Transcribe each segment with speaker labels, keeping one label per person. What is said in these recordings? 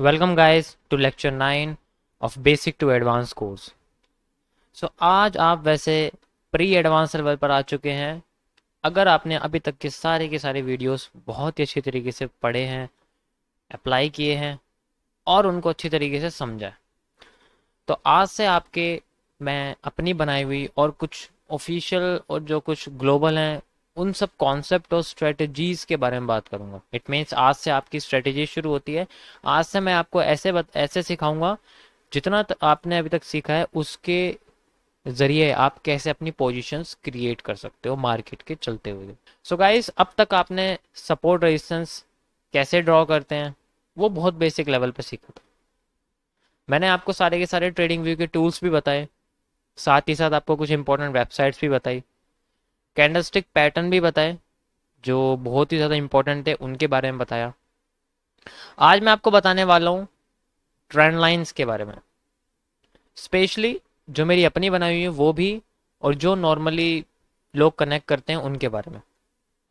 Speaker 1: Welcome guys to lecture 9 of basic to advance course. आज आप वैसे प्री एडवांस लेवल पर आ चुके हैं। अगर आपने अभी तक के सारे वीडियोस बहुत ही अच्छी तरीके से पढ़े हैं, अप्लाई किए हैं और उनको अच्छी तरीके से समझा है, तो आज से आपके मैं अपनी बनाई हुई और कुछ ऑफिशियल और जो कुछ ग्लोबल हैं उन सब कॉन्सेप्ट और स्ट्रेटजीज के बारे में बात करूंगा। इट मीन्स आज से आपकी स्ट्रेटजी शुरू होती है। आज से मैं आपको ऐसे सिखाऊंगा जितना आपने अभी तक सीखा है उसके ज़रिए आप कैसे अपनी पोजीशंस क्रिएट कर सकते हो मार्केट के चलते हुए। गाइस, अब तक आपने सपोर्ट रेजिस्टेंस कैसे ड्रॉ करते हैं वो बहुत बेसिक लेवल पे सीखा था। मैंने आपको सारे के सारे ट्रेडिंग व्यू के टूल्स भी बताए, साथ ही साथ आपको कुछ इंपॉर्टेंट वेबसाइट्स भी बताई, कैंडलस्टिक पैटर्न भी बताए जो बहुत ही ज़्यादा इंपॉर्टेंट थे, उनके बारे में बताया। आज मैं आपको बताने वाला हूँ ट्रेंड लाइंस के बारे में, स्पेशली जो मेरी अपनी बनाई हुई है वो भी, और जो नॉर्मली लोग कनेक्ट करते हैं उनके बारे में।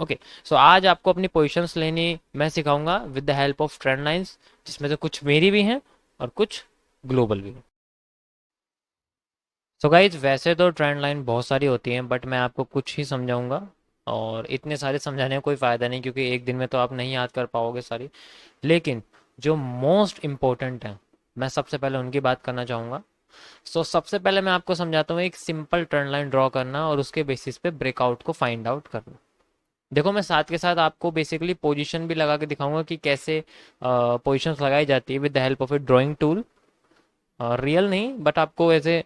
Speaker 1: ओके, आज आपको अपनी पोजीशंस लेनी मैं सिखाऊंगा with the help of trend lines, जिसमें से कुछ मेरी भी हैं और कुछ ग्लोबल भी हैं। गाइज, वैसे तो ट्रेंड लाइन बहुत सारी होती हैं बट मैं आपको कुछ ही समझाऊंगा, और इतने सारे समझाने का कोई फ़ायदा नहीं क्योंकि एक दिन में तो आप नहीं याद कर पाओगे सारी। लेकिन जो मोस्ट इम्पोर्टेंट है मैं सबसे पहले उनकी बात करना चाहूँगा। सबसे पहले मैं आपको समझाता हूँ एक सिंपल ट्रेंड लाइन ड्रॉ करना और उसके बेसिस पे ब्रेकआउट को फाइंड आउट करना। देखो, मैं साथ के साथ आपको बेसिकली पोजीशन भी लगा के दिखाऊंगा कि कैसे पोजीशंस लगाई जाती है with the help of A drawing tool. Real नहीं बट आपको ऐसे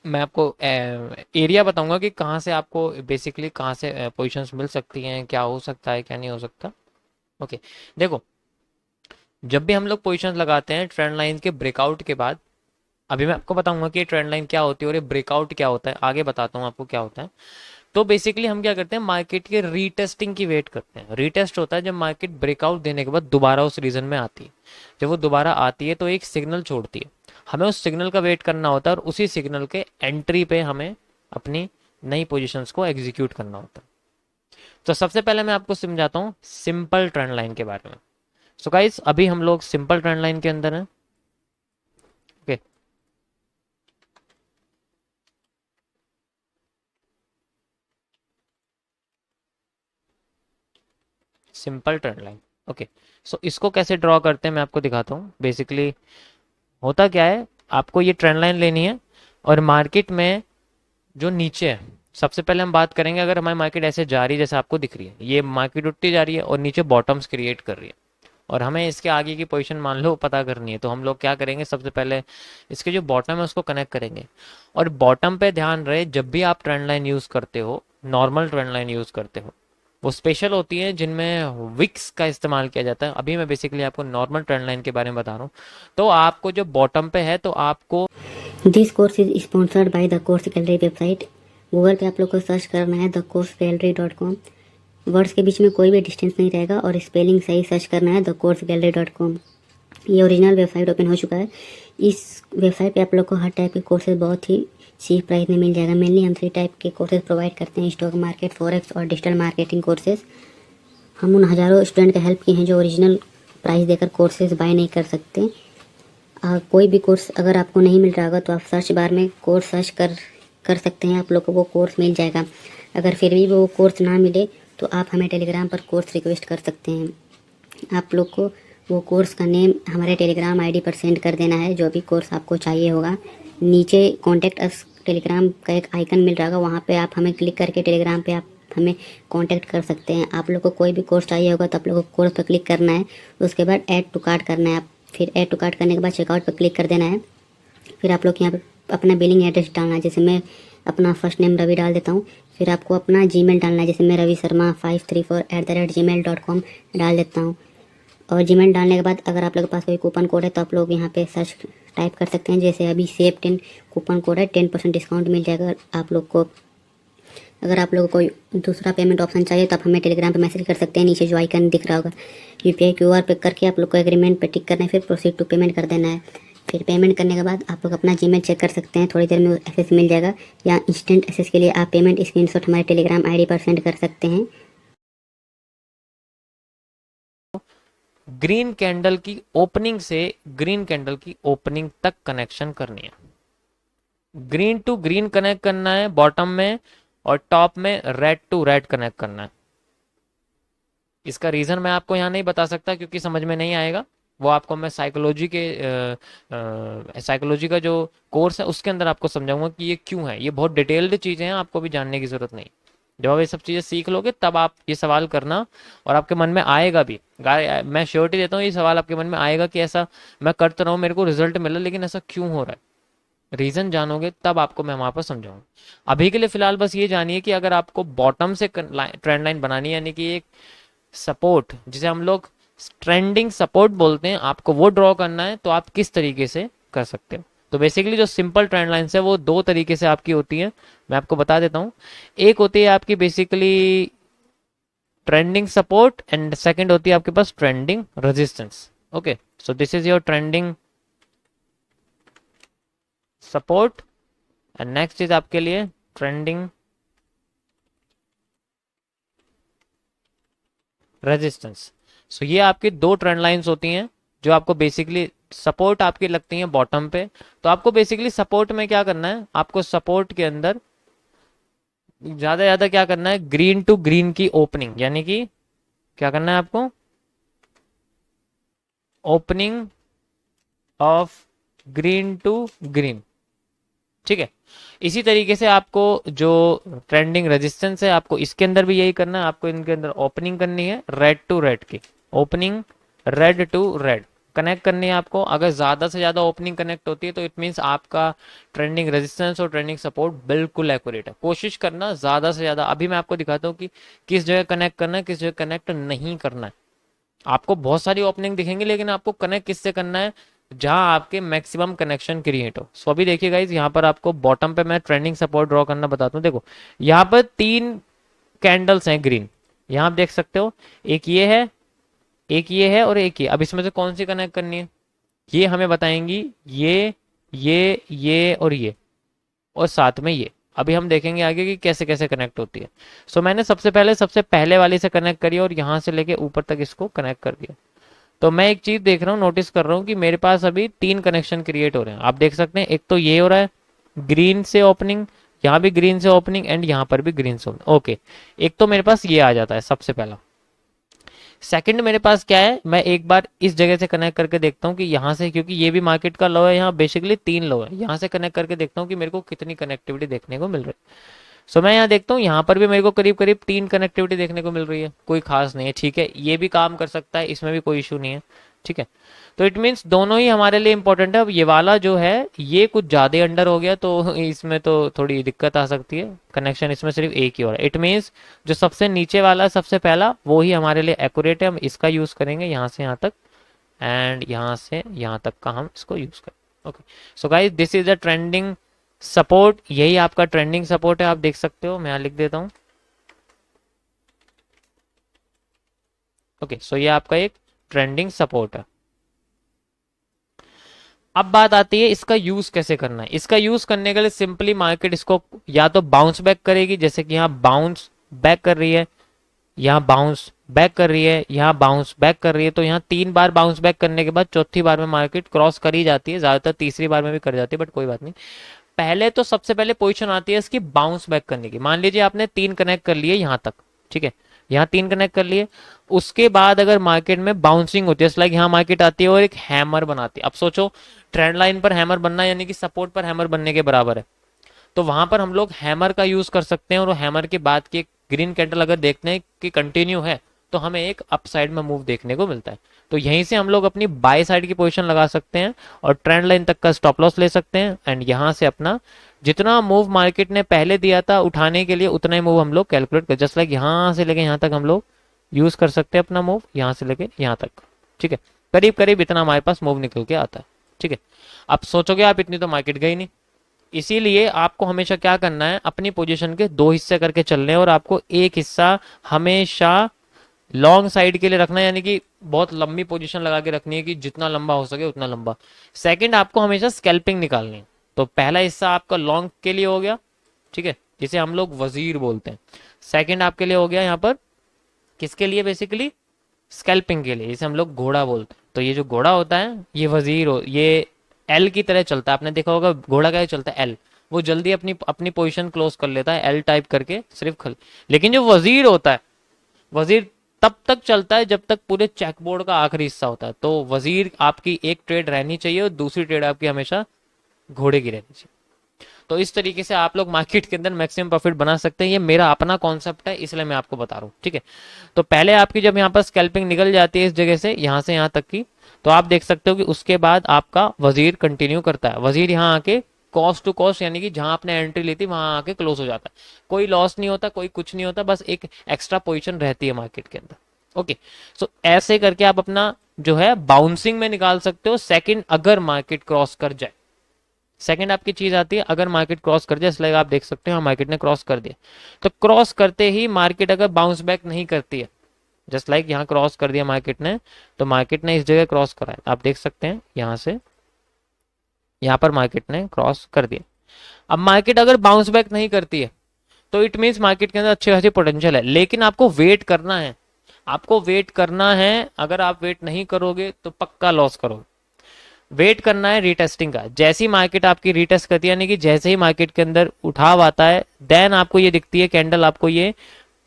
Speaker 1: मैं आपको एरिया बताऊंगा कि कहाँ से आपको बेसिकली कहाँ से पोजीशंस मिल सकती हैं, क्या हो सकता है क्या नहीं हो सकता। ओके, देखो, जब भी हम लोग पोजीशंस लगाते हैं ट्रेंड लाइन के ब्रेकआउट के बाद, अभी मैं आपको बताऊंगा कि ट्रेंड लाइन क्या होती है और ये ब्रेकआउट क्या होता है, आगे बताता हूँ आपको क्या होता है। तो बेसिकली हम क्या करते हैं, मार्केट के रीटेस्टिंग की वेट करते हैं। रीटेस्ट होता है जब मार्केट ब्रेकआउट देने के बाद दोबारा उस रीजन में आती है। जब वो दोबारा आती है तो एक सिग्नल छोड़ती है, हमें उस सिग्नल का वेट करना होता है और उसी सिग्नल के एंट्री पे हमें अपनी नई पोजीशंस को एग्जीक्यूट करना होता है। तो सबसे पहले मैं आपको समझाता हूँ सिंपल ट्रेंड लाइन के बारे में। गाइस, अभी हम लोग सिंपल ट्रेंड लाइन के अंदर हैं। Okay, simple trend line. Okay, इसको कैसे ड्रॉ करते हैं मैं आपको दिखाता हूँ। बेसिकली होता क्या है, आपको ये ट्रेंड लाइन लेनी है और मार्केट में जो नीचे है, सबसे पहले हम बात करेंगे। अगर हमारी मार्केट ऐसे जा रही है जैसे आपको दिख रही है, ये मार्केट उठती जा रही है और नीचे बॉटम्स क्रिएट कर रही है और हमें इसके आगे की पोजीशन मान लो पता करनी है, तो हम लोग क्या करेंगे, सबसे पहले इसके जो बॉटम है उसको कनेक्ट करेंगे। और बॉटम पे ध्यान रहे, जब भी आप ट्रेंड लाइन यूज़ करते हो, नॉर्मल ट्रेंड लाइन यूज़ करते हो, वो स्पेशल होती है जिनमें विक्स का इस्तेमाल किया जाता है। अभी मैं बेसिकली आपको नॉर्मल ट्रेंड लाइन के बारे में बता रहा हूँ। तो आपको जो बॉटम पे है तो आपको
Speaker 2: this course is sponsored by the course gallery website. Google पे आप लोग को सर्च करना है thecoursegallery.com। वर्ड्स के बीच में कोई भी डिस्टेंस नहीं रहेगा और स्पेलिंग सही सर्च करना है thecoursegallery.com। ये ओरिजिनल वेबसाइट ओपन हो चुका है। इस वेबसाइट पे आप लोग को हर टाइप के कोर्सेज बहुत ही चीप प्राइस में मिल जाएगा। मेनली हम 3 टाइप के कोर्सेज प्रोवाइड करते हैं, स्टॉक मार्केट, फॉरेक्स और डिजिटल मार्केटिंग कोर्सेज। हम उन हज़ारों स्टूडेंट का हेल्प किए हैं जो ओरिजिनल प्राइस देकर कोर्सेज बाय नहीं कर सकते। कोई भी कोर्स अगर आपको नहीं मिल रहा होगा तो आप सर्च बार में कोर्स सर्च कर सकते हैं, आप लोग को वो कोर्स मिल जाएगा। अगर फिर भी वो कोर्स ना मिले तो आप हमें टेलीग्राम पर कोर्स रिक्वेस्ट कर सकते हैं। आप लोग को वो कोर्स का नेम हमारे टेलीग्राम आईडी पर सेंड कर देना है, जो भी कोर्स आपको चाहिए होगा। नीचे कॉन्टैक्ट अस टेलीग्राम का एक आइकन मिल रहा होगा, वहाँ पे आप हमें क्लिक करके टेलीग्राम पे आप हमें कांटेक्ट कर सकते हैं। आप लोग को कोई भी कोर्स चाहिए होगा तो आप लोग को कोर्स पर क्लिक करना है, उसके बाद ऐड टू कार्ट करना है। फिर ऐड टू कार्ट करने के बाद चेकआउट पर क्लिक कर देना है। फिर आप लोग यहाँ पर अपना बिलिंग एड्रेस डालना है, जैसे मैं अपना फर्स्ट नेम रवि डाल देता हूँ। फिर आपको अपना जीमेल डालना है, जैसे मैं रवि शर्मा 534@gmail.com डाल देता हूँ। और जीमेल डालने के बाद अगर आप लोग के पास कोई कूपन कोड है तो आप लोग यहाँ पे सर्च टाइप कर सकते हैं, जैसे अभी सेव 10 कूपन कोड है, 10% डिस्काउंट मिल जाएगा आप लोग को। अगर आप लोगों को कोई दूसरा पेमेंट ऑप्शन चाहिए तो आप हमें टेलीग्राम पे मैसेज कर सकते हैं, नीचे जो आइकन दिख रहा होगा यूपीआई क्यूआर पे करके आप लोग को एग्रीमेंट पे टिक करना है, फिर प्रोसीड टू पेमेंट कर देना है। फिर पेमेंट करने के बाद आप लोग अपना जीमेल चेक कर सकते हैं, थोड़ी देर में एक्सेस मिल जाएगा। या इंस्टेंट एक्सेस के लिए आप पेमेंट स्क्रीनशॉट हमारे टेलीग्राम आईडी पर सेंड कर सकते हैं।
Speaker 1: ग्रीन कैंडल की ओपनिंग से ग्रीन कैंडल की ओपनिंग तक कनेक्शन करनी है। ग्रीन टू ग्रीन कनेक्ट करना है बॉटम में, और टॉप में रेड टू रेड कनेक्ट करना है। इसका रीजन मैं आपको यहाँ नहीं बता सकता क्योंकि समझ में नहीं आएगा, वो आपको मैं साइकोलॉजी का जो कोर्स है उसके अंदर आपको समझाऊंगा कि ये क्यों है। ये बहुत डिटेल्ड चीजें हैं, आपको भी जानने की जरूरत नहीं। जब आप ये सब चीजें सीख लोगे तब आप ये सवाल करना, और आपके मन में आएगा भी। मैं श्योरिटी देता हूँ ये सवाल आपके मन में आएगा कि ऐसा मैं करता रहा हूँ, मेरे को रिजल्ट मिला, लेकिन ऐसा क्यों हो रहा है। रीजन जानोगे तब आपको मैं वहां पर समझाऊंगा। अभी के लिए फिलहाल बस ये जानिए कि अगर आपको बॉटम से ट्रेंड लाइन बनानी है, यानी कि एक सपोर्ट जिसे हम लोग ट्रेंडिंग सपोर्ट बोलते हैं, आपको वो ड्रॉ करना है तो आप किस तरीके से कर सकते हो। तो बेसिकली जो सिंपल ट्रेंड लाइन्स है वो दो तरीके से आपकी होती है, मैं आपको बता देता हूँ। एक होती है आपकी basically trending support, and second होती है आपके पास trending resistance. Okay, so this is your trending support, and next is आपके लिए ट्रेंडिंग रेजिस्टेंस। सो ये आपकी दो ट्रेंड लाइंस होती हैं जो आपको बेसिकली सपोर्ट आपकी लगती हैं बॉटम पे। तो आपको बेसिकली सपोर्ट में क्या करना है, आपको सपोर्ट के अंदर ज्यादा ज्यादा क्या करना है, ग्रीन टू ग्रीन की ओपनिंग, यानी कि क्या करना है आपको, opening of green to green. ठीक है, इसी तरीके से आपको जो ट्रेंडिंग रेजिस्टेंस है आपको इसके अंदर भी यही करना है। आपको इनके अंदर ओपनिंग करनी है रेड टू रेड की, opening red to red connect करनी है आपको। अगर ज्यादा से ज्यादा ओपनिंग कनेक्ट होती है तो इट मींस आपका ट्रेंडिंग रेजिस्टेंस और ट्रेंडिंग सपोर्ट बिल्कुल एक्यूरेट है। कोशिश करना ज्यादा से ज्यादा। अभी मैं आपको दिखाता हूँ कि किस जगह कनेक्ट करना है, किस जगह कनेक्ट नहीं करना है। आपको बहुत सारी ओपनिंग दिखेंगी, लेकिन आपको कनेक्ट किससे करना है, जहां आपके मैक्सिमम कनेक्शन क्रिएट हो। सो अभी देखिए गाइज, यहाँ पर आपको बॉटम पे मैं ट्रेंडिंग सपोर्ट ड्रॉ करना बताता हूँ। देखो यहाँ पर तीन कैंडल्स हैं ग्रीन, यहाँ आप देख सकते हो, एक ये है, एक ये है और एक ये। अब इसमें से कौन सी कनेक्ट करनी है, ये हमें बताएंगी, ये और ये, और साथ में ये। अभी हम देखेंगे आगे कि कैसे कैसे कनेक्ट होती है। सो मैंने सबसे पहले वाले से कनेक्ट करी और यहाँ से लेके ऊपर तक इसको कनेक्ट कर दिया। तो मैं एक चीज देख रहा हूँ, नोटिस कर रहा हूँ कि मेरे पास अभी तीन कनेक्शन क्रिएट हो रहे हैं। आप देख सकते हैं, एक तो ये हो रहा है ग्रीन से ओपनिंग, यहाँ भी ग्रीन से ओपनिंग, एंड यहाँ पर भी ग्रीन से ओपनिंग। ओके, एक तो मेरे पास ये आ जाता है सबसे पहला। सेकंड मेरे पास क्या है, मैं एक बार इस जगह से कनेक्ट करके देखता हूँ कि यहाँ से, क्योंकि ये भी मार्केट का लो है, यहाँ बेसिकली तीन लो है, यहाँ से कनेक्ट करके देखता हूँ कि मेरे को कितनी कनेक्टिविटी देखने को मिल रही है। सो मैं यहाँ देखता हूँ, यहाँ पर भी मेरे को करीब करीब तीन कनेक्टिविटी देखने को मिल रही है, कोई खास नहीं है। ठीक है, ये भी काम कर सकता है, इसमें भी कोई इशू नहीं है। ठीक है, तो इट मीन्स दोनों ही हमारे लिए इंपॉर्टेंट है। अब ये वाला जो है ये कुछ ज़्यादा अंडर हो गया तो इसमें तो थोड़ी दिक्कत आ सकती है। कनेक्शन इसमें सिर्फ एक ही हो रहा है। इट मीन्स जो सबसे नीचे वाला सबसे पहला वो ही हमारे लिए एक्यूरेट है, हम इसका यूज़ करेंगे यहाँ से यहाँ तक, एंड यहाँ से यहाँ तक का हम इसको यूज़ करें। Okay, so guys this is the trending support, यही आपका ट्रेंडिंग सपोर्ट है। आप देख सकते हो, मैं यहाँ लिख देता हूँ। ओके, सो ये आपका एक ट्रेंडिंग सपोर्ट है। अब बात आती है इसका यूज कैसे करना है। इसका यूज करने के लिए सिंपली मार्केट इसको या तो बाउंस बैक करेगी, जैसे कि यहाँ बाउंस बैक कर रही है, यहाँ बाउंस बैक कर रही है, यहाँ बाउंस बैक कर रही है। तो यहाँ तीन बार बाउंस बैक करने के बाद चौथी बार में मार्केट क्रॉस कर ही जाती है, ज्यादातर तीसरी बार में भी कर जाती है, बट कोई बात नहीं। पहले तो सबसे पहले पोजीशन आती है इसकी बाउंस बैक करने की। मान लीजिए आपने तीन कनेक्ट कर लिए यहाँ तक, ठीक है, यहाँ तीन कनेक्ट कर लिए। उसके बाद अगर मार्केट में बाउंसिंग होती है, लाइक यहाँ मार्केट आती है और एक हैमर बनाती है। अब सोचो, ट्रेंड लाइन पर हैमर बनना यानी कि सपोर्ट पर हैमर बनने के बराबर है। तो वहां पर हम लोग हैमर का यूज कर सकते हैं, और हैमर के बाद की ग्रीन कैंडल अगर देखते हैं कि कंटिन्यू है तो हमें एक अपसाइड में मूव देखने को मिलता है। तो यहीं से हम लोग अपनी बाय साइड की पोजीशन लगा सकते हैं और ट्रेंड लाइन तक का स्टॉप लॉस ले सकते हैं, एंड यहां से अपना जितना मूव मार्केट ने पहले दिया था उठाने के लिए उतना ही मूव हम लोग कैलकुलेट कर, जस्ट लाइक यहाँ से लेके यहाँ तक हम लोग यूज कर सकते हैं अपना मूव, यहाँ से लेके यहाँ तक। ठीक है, करीब करीब इतना हमारे पास मूव निकल के आता है। ठीक है, अब सोचोगे आप इतनी तो मार्केट गई नहीं, इसीलिए आपको हमेशा क्या करना है, अपनी पोजीशन के दो हिस्से करके चलने हैं, और आपको एक हिस्सा हमेशा लॉन्ग साइड के लिए रखना है, यानी कि बहुत लंबी पोजीशन लगा के रखनी है कि जितना लंबा हो सके उतना लंबा। सेकंड, आपको हमेशा स्कैल्पिंग निकालनी है। तो पहला हिस्सा आपका लॉन्ग के लिए हो गया, ठीक है, जिसे हम लोग वजीर बोलते हैं। सेकंड आपके लिए हो गया यहाँ पर किसके लिए, बेसिकली स्कैल्पिंग के लिए, जिसे हम लोग घोड़ा बोलते हैं। तो ये जो घोड़ा होता है ये ये एल की तरह चलता है। आपने देखा होगा घोड़ा कैसे चलता है, एल। वो जल्दी अपनी अपनी पोजीशन क्लोज कर लेता है एल टाइप करके, सिर्फ खल। लेकिन जो वजीर होता है, वजीर तब तक चलता है जब तक पूरे चेकबोर्ड का आखिरी हिस्सा होता है। तो वजीर आपकी एक ट्रेड रहनी चाहिए और दूसरी ट्रेड आपकी हमेशा घोड़े की रहनी चाहिए। तो इस तरीके से आप लोग मार्केट के अंदर मैक्सिमम प्रॉफिट बना सकते हैं। ये मेरा अपना कॉन्सेप्ट है, इसलिए मैं आपको बता रहा हूँ, ठीक है। तो पहले आपकी जब यहाँ पर स्कैल्पिंग निकल जाती है इस जगह से यहाँ तक की, तो आप देख सकते हो कि उसके बाद आपका वजीर कंटिन्यू करता है। वजीर यहाँ आके कॉस्ट टू कॉस्ट, यानी कि जहां आपने एंट्री ली थी वहां आके क्लोज हो जाता है। कोई लॉस नहीं होता, कोई कुछ नहीं होता, बस एक एक्स्ट्रा पोजीशन रहती है मार्केट के अंदर। ओके, सो ऐसे करके आप अपना जो है बाउंसिंग में निकाल सकते हो सेकंड, अगर मार्केट क्रॉस कर जाए। सेकंड आपकी चीज आती है अगर मार्केट क्रॉस कर जाए, इसलिए आप देख सकते हो मार्केट ने क्रॉस कर दिया। तो क्रॉस करते ही मार्केट अगर बाउंस बैक नहीं करती है, जस्ट लाइक यहाँ क्रॉस कर दिया मार्केट ने, तो मार्केट ने इस जगह क्रॉस करा है, आप देख सकते हैं यहाँ से यहाँ पर मार्केट ने क्रॉस कर दिया। अब मार्केट अगर बाउंस बैक नहीं करती है तो इट मीन्स मार्केट के अंदर अच्छी खासी पोटेंशियल है, लेकिन आपको वेट करना है। आपको वेट करना है, अगर आप वेट नहीं करोगे तो पक्का लॉस करोगे। वेट करना है रीटेस्टिंग का। जैसी मार्केट आपकी रीटेस्ट करती है, यानी कि जैसे ही मार्केट के अंदर उठाव आता है, देन आपको ये दिखती है कैंडल, आपको ये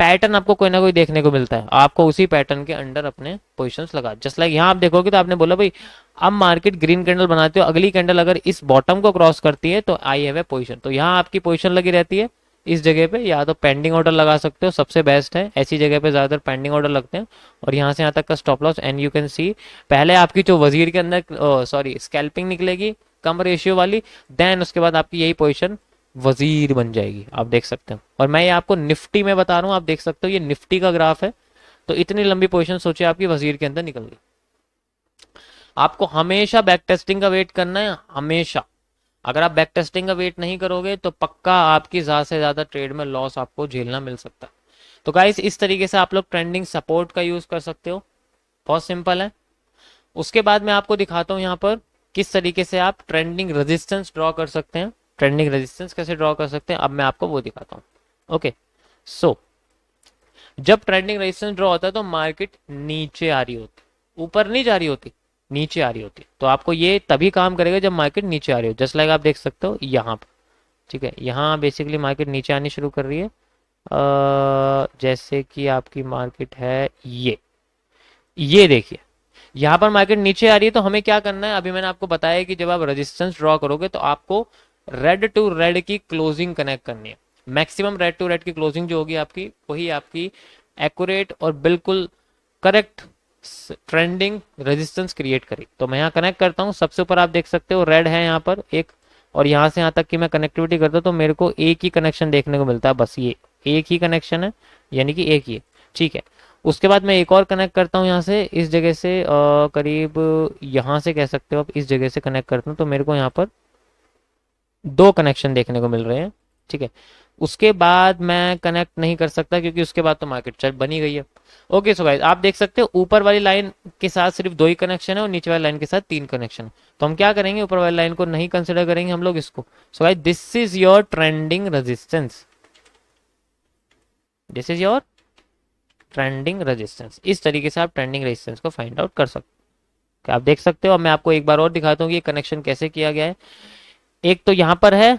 Speaker 1: पैटर्न आपको कोई ना कोई देखने को मिलता है, आपको उसी पैटर्न के अंडर अपने पोजीशंस लगा। जस्ट लाइक यहाँ आप देखोगे तो आपने बोला भाई अब मार्केट ग्रीन कैंडल बनाते हो, अगली कैंडल अगर इस बॉटम को क्रॉस करती है तो आई हैव ए पोजीशन। तो यहाँ आपकी पोजीशन लगी रहती है इस जगह पे, या तो पेंडिंग ऑर्डर लगा सकते हो, सबसे बेस्ट है ऐसी जगह पे ज्यादातर पेंडिंग ऑर्डर लगते हैं। और यहाँ से यहाँ तक का stop loss, and you can सी पहले आपकी जो वजीर के अंदर सॉरी स्कैल्पिंग निकलेगी कम रेशियो वाली, देन उसके बाद आपकी यही पोजीशन वजीर बन जाएगी, आप देख सकते हो। और मैं ये आपको निफ्टी में बता रहा हूँ, आप देख सकते हो ये निफ्टी का ग्राफ है। तो इतनी लंबी पोजीशन सोचिए आपकी वजीर के अंदर निकल गई। आपको हमेशा बैक टेस्टिंग का वेट करना है, हमेशा। अगर आप बैक टेस्टिंग का वेट नहीं करोगे तो पक्का आपकी ज्यादा से ज्यादा ट्रेड में लॉस आपको झेलना मिल सकता है। तो गाइस इस तरीके से आप लोग ट्रेंडिंग सपोर्ट का यूज कर सकते हो, बहुत सिंपल है। उसके बाद मैं आपको दिखाता हूं यहाँ पर किस तरीके से आप ट्रेंडिंग रेजिस्टेंस ड्रॉ कर सकते हैं। ट्रेंडिंग रेजिस्टेंस कैसे ड्रॉ कर सकते हैं अब मैं आपको वो दिखाता हूँ। ओके, सो जब ट्रेंडिंग रेजिस्टेंस ड्रॉ होता है तो मार्केट नीचे आ रही होती, ऊपर नहीं जा रही होती, नीचे आ रही होती। तो आपको ये तभी काम करेगा जब मार्केट नीचे आ रही हो, जस्ट लाइक आप देख सकते हो यहाँ पर, ठीक है। यहाँ बेसिकली मार्केट नीचे आनी शुरू कर रही है, जैसे कि आपकी मार्केट है ये देखिए यहाँ पर मार्केट नीचे आ रही है। तो हमें क्या करना है, अभी मैंने आपको बताया कि जब आप रेजिस्टेंस ड्रॉ करोगे तो आपको रेड टू रेड की क्लोजिंग कनेक्ट करनी है। मैक्सिमम रेड टू रेड की क्लोजिंग जो होगी आपकी, वही आपकी एक्यूरेट और बिल्कुल करेक्ट ट्रेंडिंग रेजिस्टेंस क्रिएट करी। तो मैं यहाँ कनेक्ट करता हूँ, सबसे ऊपर आप देख सकते हो रेड है यहाँ पर एक, और यहाँ से यहाँ तक की मैं कनेक्टिविटी करता हूँ तो मेरे को एक ही कनेक्शन देखने को मिलता है, बस ये एक ही कनेक्शन है, यानी कि एक ही, ठीक है। उसके बाद मैं एक और कनेक्ट करता हूँ यहाँ से, इस जगह से करीब यहाँ से कह सकते हो आप, इस जगह से कनेक्ट करता हूँ तो मेरे को यहाँ पर दो कनेक्शन देखने को मिल रहे हैं, ठीक है। उसके बाद मैं कनेक्ट नहीं कर सकता क्योंकि उसके बाद तो मार्केट चल बनी गई है। ओके, सो गाइस आप देख सकते हो ऊपर वाली लाइन के साथ सिर्फ दो ही कनेक्शन है और नीचे वाली लाइन के साथ तीन कनेक्शन है। तो हम क्या करेंगे, ऊपर वाली लाइन को नहीं कंसिडर करेंगे हम लोग इसको। So guys this is your trending resistance, this is your trending resistance. इस तरीके से आप ट्रेंडिंग रेजिस्टेंस को फाइंड आउट कर सकते हो। आप देख सकते हो, अब मैं आपको एक बार और दिखाता हूँ कि ये कनेक्शन कैसे किया गया है। एक तो यहाँ पर है,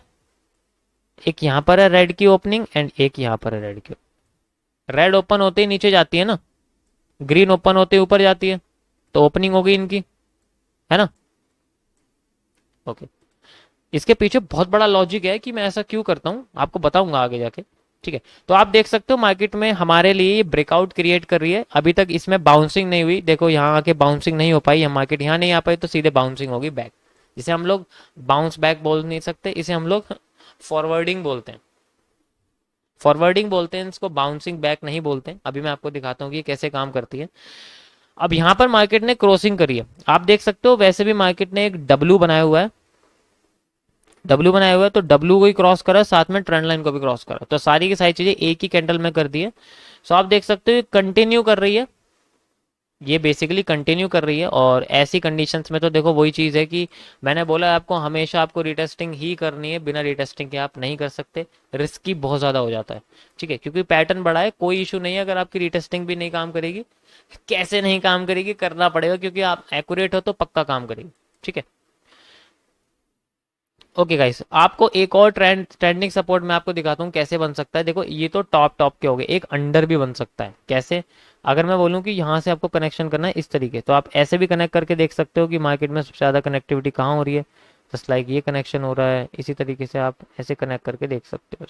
Speaker 1: एक यहाँ पर है रेड की ओपनिंग, एंड एक यहाँ पर है रेड की। रेड ओपन होते ही नीचे जाती है ना, ग्रीन ओपन होते ही ऊपर जाती है, तो ओपनिंग हो गई इनकी, है ना। ओके, इसके पीछे बहुत बड़ा लॉजिक है कि मैं ऐसा क्यों करता हूँ, आपको बताऊंगा आगे जाके, ठीक है। तो आप देख सकते हो मार्केट में हमारे लिए ये ब्रेकआउट क्रिएट कर रही है। अभी तक इसमें बाउंसिंग नहीं हुई, देखो यहाँ आके बाउंसिंग नहीं हो पाई, हम मार्केट यहाँ नहीं आ पाई तो सीधे बाउंसिंग होगी बैक, जिसे हम लोग बाउंस बैक बोल नहीं सकते, इसे हम लोग फॉरवर्डिंग बोलते हैं। फॉरवर्डिंग बोलते हैं इसको, बाउंसिंग बैक नहीं बोलते हैं। अभी मैं आपको दिखाता हूँ कि कैसे काम करती है। अब यहाँ पर मार्केट ने क्रॉसिंग करी है, आप देख सकते हो। वैसे भी मार्केट ने एक डब्ल्यू बनाया हुआ है, डब्ल्यू बनाया हुआ है, तो डब्ल्यू को ही क्रॉस करा, साथ में ट्रेंड लाइन को भी क्रॉस करा, तो सारी की सारी चीजें एक ही कैंडल में कर दी है। सो आप देख सकते हो कंटिन्यू कर रही है, ये बेसिकली कंटिन्यू कर रही है, और ऐसी कंडीशंस में तो देखो वही चीज़ है कि मैंने बोला है आपको, हमेशा आपको रीटेस्टिंग ही करनी है, बिना रीटेस्टिंग के आप नहीं कर सकते, रिस्की बहुत ज़्यादा हो जाता है। ठीक है, क्योंकि पैटर्न बड़ा है, कोई इशू नहीं है अगर आपकी रीटेस्टिंग भी नहीं काम करेगी। कैसे नहीं काम करेगी, करना पड़ेगा, क्योंकि आप एक्यूरेट हो तो पक्का काम करेगी। ठीक है, ओके गाइस, आपको एक और ट्रेंडिंग सपोर्ट मैं आपको दिखाता हूँ कैसे बन सकता है। देखो ये तो टॉप टॉप के हो गए, एक अंडर भी बन सकता है। कैसे? अगर मैं बोलूँ कि यहाँ से आपको कनेक्शन करना है इस तरीके, तो आप ऐसे भी कनेक्ट करके देख सकते हो कि मार्केट में सबसे ज़्यादा कनेक्टिविटी कहाँ हो रही है। जस्ट लाइक ये कनेक्शन हो रहा है, इसी तरीके से आप ऐसे कनेक्ट करके देख सकते हो।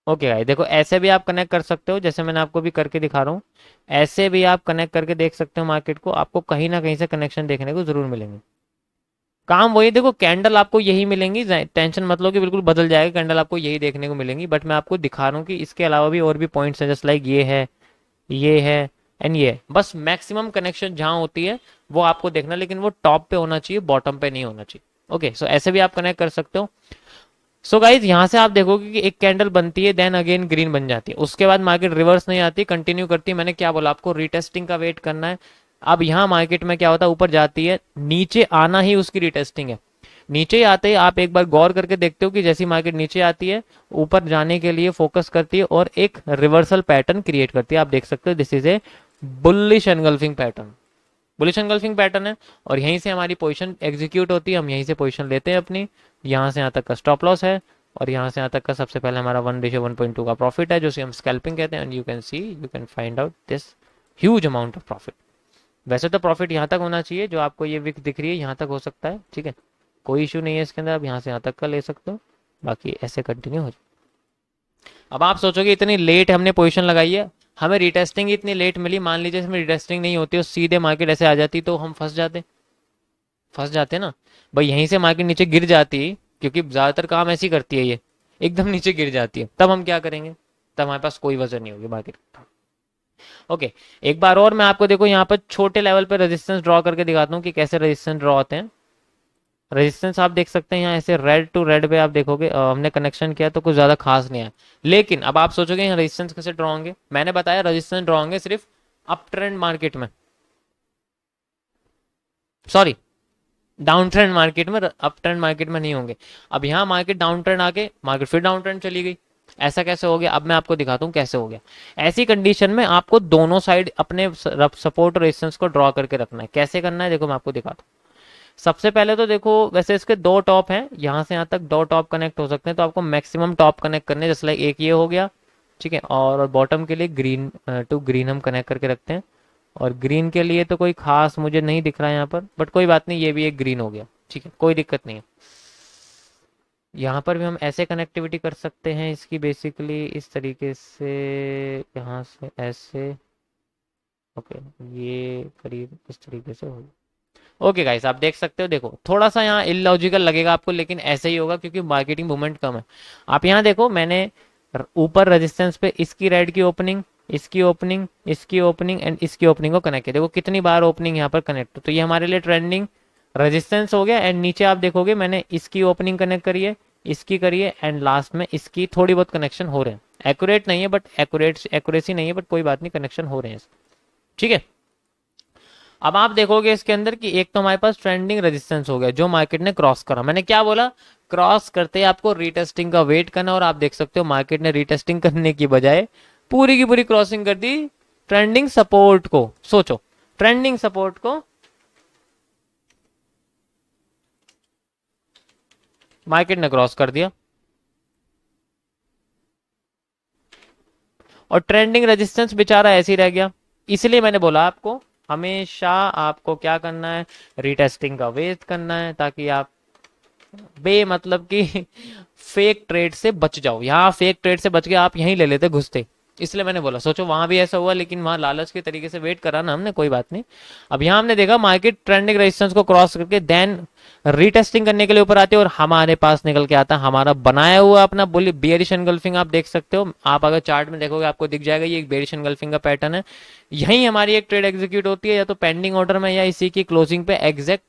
Speaker 1: ओके भाई, देखो ऐसे भी आप कनेक्ट कर सकते हो, जैसे मैंने आपको भी करके दिखा रहा हूँ। ऐसे भी आप कनेक्ट करके देख सकते हो मार्केट को, आपको कहीं ना कहीं से कनेक्शन देखने को जरूर मिलेंगे। काम वही, देखो कैंडल आपको यही मिलेंगी, टेंशन मत लो कि बिल्कुल बदल जाएगा, कैंडल आपको यही देखने को मिलेंगी। बट मैं आपको दिखा रहा हूँ कि इसके अलावा भी और भी पॉइंट्स हैं, जस्ट लाइक ये है एंड ये है। बस मैक्सिमम कनेक्शन जहाँ होती है वो आपको देखना, लेकिन वो टॉप पे होना चाहिए, बॉटम पे नहीं होना चाहिए। ओके, सो ऐसे भी आप कनेक्ट कर सकते हो। सो गाइज यहाँ से आप देखोगे कि एक कैंडल बनती है, देन अगेन ग्रीन बन जाती है, उसके बाद मार्केट रिवर्स नहीं आती, कंटिन्यू करती है। मैंने क्या बोला आपको, रीटेस्टिंग का वेट करना है। अब यहाँ मार्केट में क्या होता है, ऊपर जाती है, नीचे आना ही उसकी रीटेस्टिंग है। नीचे ही आते ही आप एक बार गौर करके देखते हो कि जैसी मार्केट नीचे आती है, ऊपर जाने के लिए फोकस करती है और एक रिवर्सल पैटर्न क्रिएट करती है। आप देख सकते हो this is a bullish engulfing pattern, bullish engulfing pattern है। और यहीं से हमारी पोजीशन एग्जीक्यूट होती है, हम यहीं से पोजीशन लेते हैं अपनी। यहाँ से यहाँ तक का स्टॉप लॉस है, और यहाँ से यहाँ तक का सबसे पहले हमारा 1:1.2 का प्रॉफिट है, जो हम स्कैल्पिंग कहते हैं। And you can C, you can find out this huge amount of profit. वैसे तो प्रॉफिट यहाँ तक होना चाहिए, जो आपको ये विक दिख रही है यहाँ तक हो सकता है। ठीक है, कोई इशू नहीं है इसके अंदर, आप यहाँ से यहाँ तक का ले सकते हो, बाकी ऐसे कंटिन्यू हो जाए। अब आप सोचोगे इतनी लेट हमने पोजीशन लगाई है, हमें रिटेस्टिंग इतनी लेट मिली, मान लीजिए इसमें रिटेस्टिंग नहीं होती और सीधे मार्केट ऐसे आ जाती, तो हम फंस जाते ना भाई। यहीं से मार्केट नीचे गिर जाती, क्योंकि ज्यादातर काम ऐसी करती है ये, एकदम नीचे गिर जाती है, तब हम क्या करेंगे? तब हमारे पास कोई वजह नहीं होगी मार्केट। ओके, एक बार और मैं आपको देखो यहाँ पर छोटे लेवल पे रेजिस्टेंस ड्रॉ करके दिखाता हूँ कि कैसे रेजिस्टेंस ड्रॉ होते हैं। रेजिस्टेंस आप देख सकते हैं यहाँ, ऐसे रेड टू रेड पे आप देखोगे हमने कनेक्शन किया तो कुछ ज्यादा खास नहीं है। लेकिन अब आप सोचोगे यहाँ रेजिस्टेंस कैसे ड्रॉ होंगे, मैंने बताया रेजिस्टेंस ड्रॉ होंगे सिर्फ अप ट्रेंड मार्केट में, सॉरी डाउन ट्रेंड मार्केट में, अप ट्रेंड मार्केट में नहीं होंगे। अब यहाँ मार्केट डाउन ट्रेंड आके मार्केट फिर डाउन ट्रेंड चली गई, ऐसा कैसे हो गया? अब मैं आपको दिखाता हूँ कैसे हो गया। ऐसी कंडीशन में आपको दोनों साइड अपने सपोर्ट और रेजिस्टेंस को ड्रॉ करके रखना है। कैसे करना है देखो मैं आपको दिखाता हूँ। सबसे पहले तो देखो, वैसे इसके दो टॉप हैं, यहाँ से यहाँ तक दो टॉप कनेक्ट हो सकते हैं, तो आपको मैक्सिमम टॉप कनेक्ट करने, जैसे लाइक एक ये हो गया। ठीक है, और बॉटम के लिए ग्रीन टू ग्रीन हम कनेक्ट करके रखते हैं। और ग्रीन के लिए तो कोई खास मुझे नहीं दिख रहा है यहाँ पर, बट कोई बात नहीं, ये भी एक ग्रीन हो गया। ठीक है, कोई दिक्कत नहीं है। यहाँ पर भी हम ऐसे कनेक्टिविटी कर सकते हैं इसकी, बेसिकली इस तरीके से, यहाँ से ऐसे। ओके, ये करीब इस तरीके से होगा। ओके गाइस, आप देख सकते हो, देखो थोड़ा सा यहाँ इलॉजिकल लगेगा आपको, लेकिन ऐसे ही होगा क्योंकि मार्केटिंग मूवमेंट कम है। आप यहाँ देखो, मैंने ऊपर रेजिस्टेंस पे इसकी रेड की ओपनिंग, इसकी ओपनिंग, इसकी ओपनिंग एंड इसकी ओपनिंग को कनेक्ट किया। देखो कितनी बार ओपनिंग यहाँ पर कनेक्ट, तो ये हमारे लिए ट्रेंडिंग रेजिस्टेंस हो गया। एंड नीचे आप देखोगे मैंने इसकी ओपनिंग कनेक्ट करी है, इसकी करी है, एंड लास्ट में इसकी थोड़ी बहुत कनेक्शन हो रहे हैं। एक्यूरेट नहीं है, बट एक्यूरेसी नहीं है, बट कोई बात नहीं, कनेक्शन हो रहे हैं। ठीक है, अब आप देखोगे इसके अंदर कि एक तो हमारे पास ट्रेंडिंग रेजिस्टेंस हो गया जो मार्केट ने क्रॉस करा। मैंने क्या बोला, क्रॉस करते ही आपको रीटेस्टिंग का वेट करना, और आप देख सकते हो मार्केट ने रीटेस्टिंग करने की बजाय पूरी की पूरी क्रॉसिंग कर दी ट्रेंडिंग सपोर्ट को। सोचो, ट्रेंडिंग सपोर्ट को मार्केट ने क्रॉस कर दिया, और ट्रेंडिंग रेजिस्टेंस बेचारा ऐसे ही रह गया। इसलिए मैंने बोला आपको, हमेशा आपको क्या करना है, रीटेस्टिंग का वेट करना है, ताकि आप बे मतलब कि फेक ट्रेड से बच जाओ। यहाँ फेक ट्रेड से बच के आप यहीं ले लेते घुसते, इसलिए मैंने बोला, सोचो वहां भी ऐसा हुआ, लेकिन वहां लालच के तरीके से वेट करा ना हमने, कोई बात नहीं। अब यहाँ हमने देखा मार्केट ट्रेंडिंग रेजिस्टेंस को क्रॉस करके देन रीटेस्टिंग करने के लिए ऊपर आती है और हमारे पास निकल के आता है हमारा बनाया हुआ अपना बुल बेयरिश एनगल्फिंग। आप देख सकते हो, आप अगर चार्ट में देखोगे आपको दिख जाएगा ये एक बेयरिश एनगल्फिंग का पैटर्न है। यही हमारी एक ट्रेड एग्जीक्यूट होती है, या तो पेंडिंग ऑर्डर में या इसी की क्लोजिंग पे एग्जैक्ट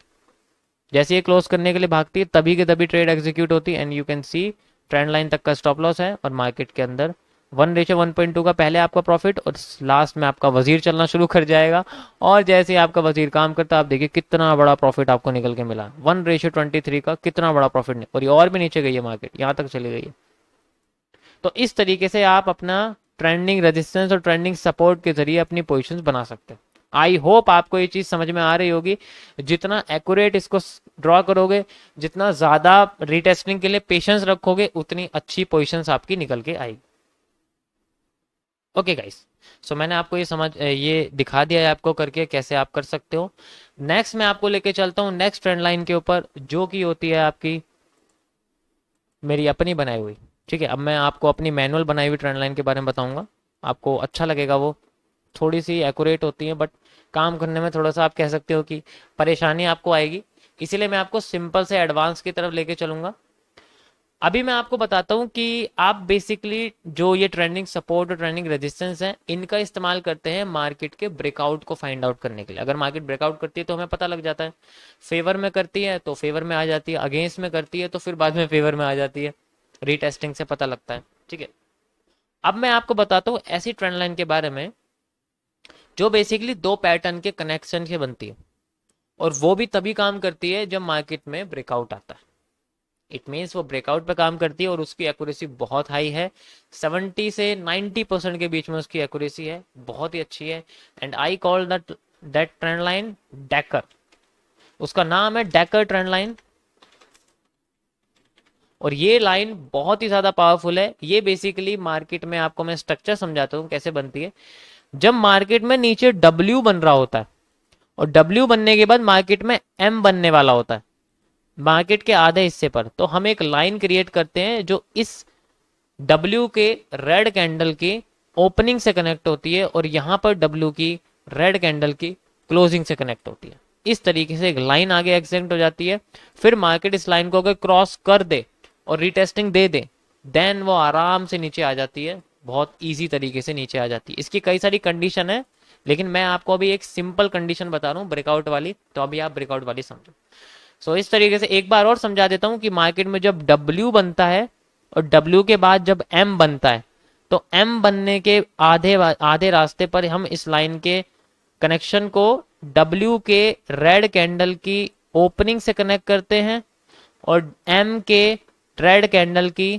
Speaker 1: जैसे ये क्लोज करने के लिए भागती है तभी के तभी ट्रेड एग्जीक्यूट होती है। And you can C trend line तक का स्टॉप लॉस है और मार्केट के अंदर 1:1.2 का पहले आपका प्रॉफिट और लास्ट में आपका वजीर चलना शुरू कर जाएगा। और जैसे ही आपका वजीर काम करता है आप देखिए कितना बड़ा प्रॉफिट आपको निकल के मिला, 1:23 का कितना बड़ा प्रॉफिट। और ये और भी नीचे गई है मार्केट, यहाँ तक चली गई है। तो इस तरीके से आप अपना ट्रेंडिंग रेजिस्टेंस और ट्रेंडिंग सपोर्ट के जरिए अपनी पोजिशन बना सकते हैं। आई होप आपको ये चीज समझ में आ रही होगी। जितना एक्यूरेट इसको ड्रॉ करोगे, जितना ज्यादा रीटेस्टिंग के लिए पेशेंस रखोगे, उतनी अच्छी पोजीशंस आपकी निकल के आएगी। ओके गाइस, सो मैंने आपको ये दिखा दिया है आपको करके कैसे आप कर सकते हो। नेक्स्ट मैं आपको लेके चलता हूँ नेक्स्ट ट्रेंड लाइन के ऊपर, जो कि होती है आपकी मेरी अपनी बनाई हुई। ठीक है, अब मैं आपको अपनी मैनुअल बनाई हुई ट्रेंड लाइन के बारे में बताऊंगा, आपको अच्छा लगेगा। वो थोड़ी सी एक्यूरेट होती है बट काम करने में थोड़ा सा आप कह सकते हो कि परेशानी आपको आएगी, इसीलिए मैं आपको सिंपल से एडवांस की तरफ लेके चलूंगा। अभी मैं आपको बताता हूं कि आप बेसिकली जो ये ट्रेंडिंग सपोर्ट और ट्रेंडिंग रेजिस्टेंस है, इनका इस्तेमाल करते हैं मार्केट के ब्रेकआउट को फाइंड आउट करने के लिए। अगर मार्केट ब्रेकआउट करती है तो हमें पता लग जाता है, फेवर में करती है तो फेवर में आ जाती है, अगेंस्ट में करती है तो फिर बाद में फेवर में आ जाती है, रीटेस्टिंग से पता लगता है। ठीक है, अब मैं आपको बताता हूँ ऐसी ट्रेंड लाइन के बारे में जो बेसिकली दो पैटर्न के कनेक्शन से बनती है, और वो भी तभी काम करती है जब मार्केट में ब्रेकआउट आता है। इट मीन्स वो ब्रेकआउट पे काम करती है और उसकी एक्यूरेसी बहुत हाई है, 70 से 90% के बीच में उसकी एक्यूरेसी है, बहुत ही अच्छी है। And I call that trend line decker, उसका नाम है डेकर ट्रेंड लाइन। और ये लाइन बहुत ही ज्यादा पावरफुल है। ये बेसिकली मार्केट में आपको मैं स्ट्रक्चर समझाता हूँ कैसे बनती है। जब मार्केट में नीचे W बन रहा होता है और W बनने के बाद मार्केट में M बनने वाला होता है मार्केट के आधे हिस्से पर, तो हम एक लाइन क्रिएट करते हैं जो इस W के रेड कैंडल की ओपनिंग से कनेक्ट होती है और यहां पर W की रेड कैंडल की क्लोजिंग से कनेक्ट होती है। इस तरीके से एक लाइन आगे एक्सटेंड हो जाती है। फिर मार्केट इस लाइन को अगर क्रॉस कर दे और रीटेस्टिंग दे दे, देन वो आराम से नीचे आ जाती है, बहुत इजी तरीके से नीचे आ जाती है। इसकी कई सारी कंडीशन है, लेकिन मैं आपको अभी एक सिंपल कंडीशन बता रहा हूँ ब्रेकआउट वाली, तो अभी आप ब्रेकआउट वाली समझो। सो इस तरीके से एक बार और समझा देता हूँ कि मार्केट में जब W बनता है और W के बाद जब M बनता है, तो M बनने के आधे आधे रास्ते पर हम इस लाइन के कनेक्शन को W के रेड कैंडल की ओपनिंग से कनेक्ट करते हैं और M के रेड कैंडल की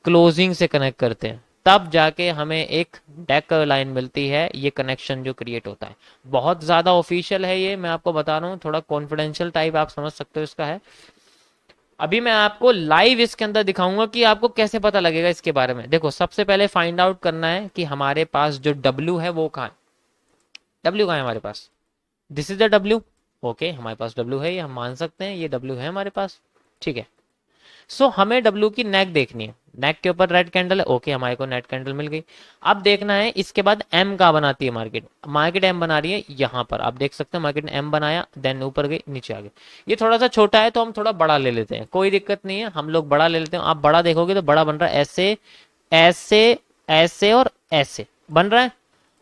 Speaker 1: क्लोजिंग से कनेक्ट करते हैं, तब जाके हमें एक डेकर लाइन मिलती है। ये कनेक्शन जो क्रिएट होता है बहुत ज्यादा ऑफिशियल है, ये मैं आपको बता रहा हूँ, थोड़ा कॉन्फिडेंशियल टाइप आप समझ सकते हो इसका है। अभी मैं आपको लाइव इसके अंदर दिखाऊंगा कि आपको कैसे पता लगेगा इसके बारे में। देखो, सबसे पहले फाइंड आउट करना है कि हमारे पास जो W है वो कहाँ है। W कहाँ है हमारे पास, this is the W। Okay, हमारे पास W है, ये हम मान सकते हैं, ये W है हमारे पास। ठीक है, सो हमें W की नेक देखनी है, नेक के ऊपर रेड कैंडल है। ओके, हमारे को नेट कैंडल मिल गई। अब देखना है इसके बाद M का बनाती है मार्केट, मार्केट M बना रही है यहाँ पर, आप देख सकते हैं मार्केट ने M बनाया, देन ऊपर गई नीचे आ गई। ये थोड़ा सा छोटा है तो हम थोड़ा बड़ा ले लेते हैं, कोई दिक्कत नहीं है, हम लोग बड़ा ले लेते हैं। आप बड़ा देखोगे तो बड़ा बन रहा है ऐसे ऐसे ऐसे और ऐसे बन रहा है।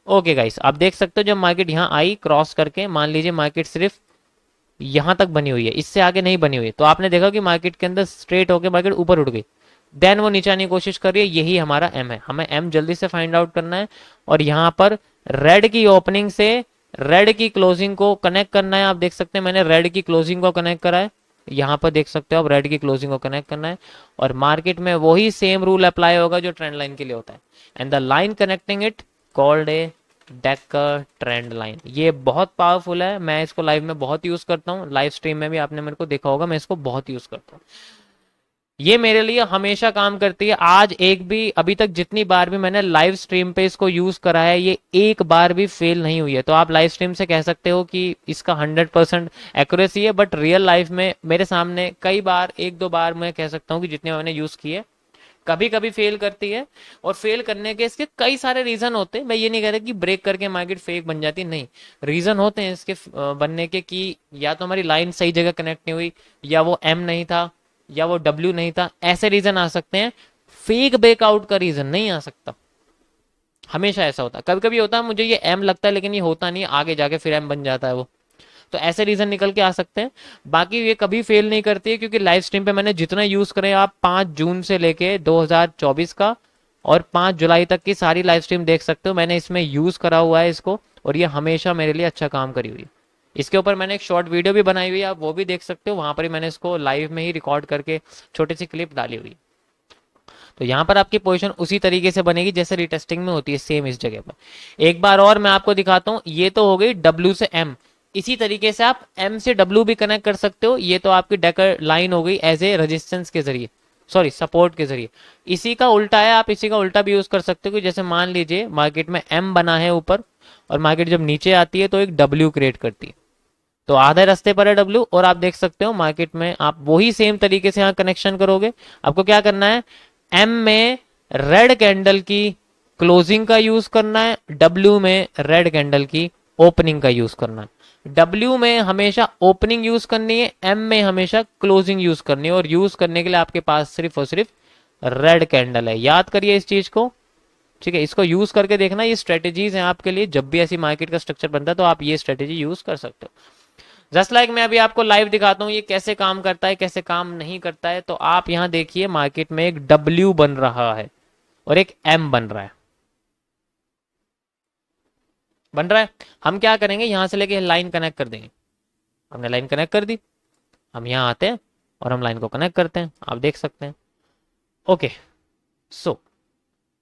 Speaker 1: ओके गाइस, आप देख सकते हो जब मार्केट यहाँ आई क्रॉस करके, मान लीजिए मार्केट सिर्फ यहां तक बनी हुई है, इससे आगे नहीं बनी हुई है, तो आपने देखा कि मार्केट के अंदर स्ट्रेट होकर मार्केट ऊपर उठ गई, देन वो नीचे आने की कोशिश कर रही है। यही हमारा M है, हमें M जल्दी से फाइंड आउट करना है और यहाँ पर रेड की ओपनिंग से रेड की क्लोजिंग को कनेक्ट करना है। आप देख सकते हैं मैंने रेड की क्लोजिंग को कनेक्ट करा है, यहाँ पर देख सकते हो आप रेड की क्लोजिंग को कनेक्ट करना है और मार्केट में वही सेम रूल अप्लाई होगा जो ट्रेंड लाइन के लिए होता है। And the line connecting it called a decker trend line. ये बहुत पावरफुल है, मैं इसको लाइव में बहुत यूज करता हूँ, लाइव स्ट्रीम में भी आपने मेरे को देखा होगा, मैं इसको बहुत यूज करता हूँ। ये मेरे लिए हमेशा काम करती है। आज एक भी, अभी तक जितनी बार भी मैंने लाइव स्ट्रीम पे इसको यूज करा है, ये एक बार भी फेल नहीं हुई है। तो आप लाइव स्ट्रीम से कह सकते हो कि इसका 100% एक्यूरेसी है, बट रियल लाइफ में मेरे सामने कई बार, एक दो बार मैं कह सकता हूँ कि जितने मैंने यूज किए कभी कभी फेल करती है, और फेल करने के इसके कई सारे रीजन होते हैं। मैं ये नहीं कह रहा कि ब्रेक करके मार्केट फेक बन जाती, नहीं, रीजन होते हैं इसके बनने के, कि या तो हमारी लाइन सही जगह कनेक्ट नहीं हुई, या वो एम नहीं था, या वो डब्ल्यू नहीं था, ऐसे रीजन आ सकते हैं। फेक ब्रेकआउट का रीजन नहीं आ सकता, हमेशा ऐसा होता है। कभी कभी होता है मुझे ये एम लगता है लेकिन ये होता नहीं, आगे जाके फिर एम बन जाता है वो, तो ऐसे रीजन निकल के आ सकते हैं। बाकी ये कभी फेल नहीं करती है, क्योंकि लाइव स्ट्रीम पे मैंने जितना यूज करे, आप 5 जून से लेके 2024 का और 5 जुलाई तक की सारी लाइव स्ट्रीम देख सकते हो, मैंने इसमें यूज करा हुआ है इसको, और ये हमेशा मेरे लिए अच्छा काम करी हुई है। इसके ऊपर मैंने एक शॉर्ट वीडियो भी बनाई हुई है, आप वो भी देख सकते हो, वहां पर ही मैंने इसको लाइव में ही रिकॉर्ड करके छोटी सी क्लिप डाली हुई है। तो यहाँ पर आपकी पोजीशन उसी तरीके से बनेगी जैसे रिटेस्टिंग में होती है, सेम इस जगह पर। एक बार और मैं आपको दिखाता हूँ, ये तो हो गई डब्ल्यू से एम, इसी तरीके से आप एम से डब्ल्यू भी कनेक्ट कर सकते हो। ये तो आपकी डेकर लाइन हो गई एज ए रेजिस्टेंस के जरिए, सॉरी सपोर्ट के जरिए। इसी का उल्टा है, आप इसी का उल्टा भी यूज कर सकते हो, कि जैसे मान लीजिए मार्केट में एम बना है ऊपर, और मार्केट जब नीचे आती है तो एक डब्ल्यू क्रिएट करती है, तो आधे रास्ते पर है डब्ल्यू, और आप देख सकते हो मार्केट में आप वही सेम तरीके से यहाँ कनेक्शन करोगे। आपको क्या करना है, एम में रेड कैंडल की क्लोजिंग का यूज करना है, डब्ल्यू में रेड कैंडल की ओपनिंग का यूज करना है। डब्ल्यू में हमेशा ओपनिंग यूज करनी है, एम में हमेशा क्लोजिंग यूज करनी है, और यूज करने के लिए आपके पास सिर्फ और सिर्फ रेड कैंडल है। याद करिए इस चीज को, ठीक है, इसको यूज करके देखना। ये स्ट्रेटेजीज हैं आपके लिए, जब भी ऐसी मार्केट का स्ट्रक्चर बनता है तो आप ये स्ट्रेटेजी यूज कर सकते हो। जस्ट लाइक मैं अभी आपको लाइव दिखाता हूँ ये कैसे काम करता है, कैसे काम नहीं करता है। तो आप यहाँ देखिए मार्केट में एक डब्ल्यू बन रहा है और एक एम बन रहा है, बन रहा है। हम क्या करेंगे, यहां से लेके लाइन कनेक्ट कर देंगे। हमने लाइन कनेक्ट कर दी, हम यहाँ आते हैं और हम लाइन को कनेक्ट करते हैं, आप देख सकते हैं। ओके, सो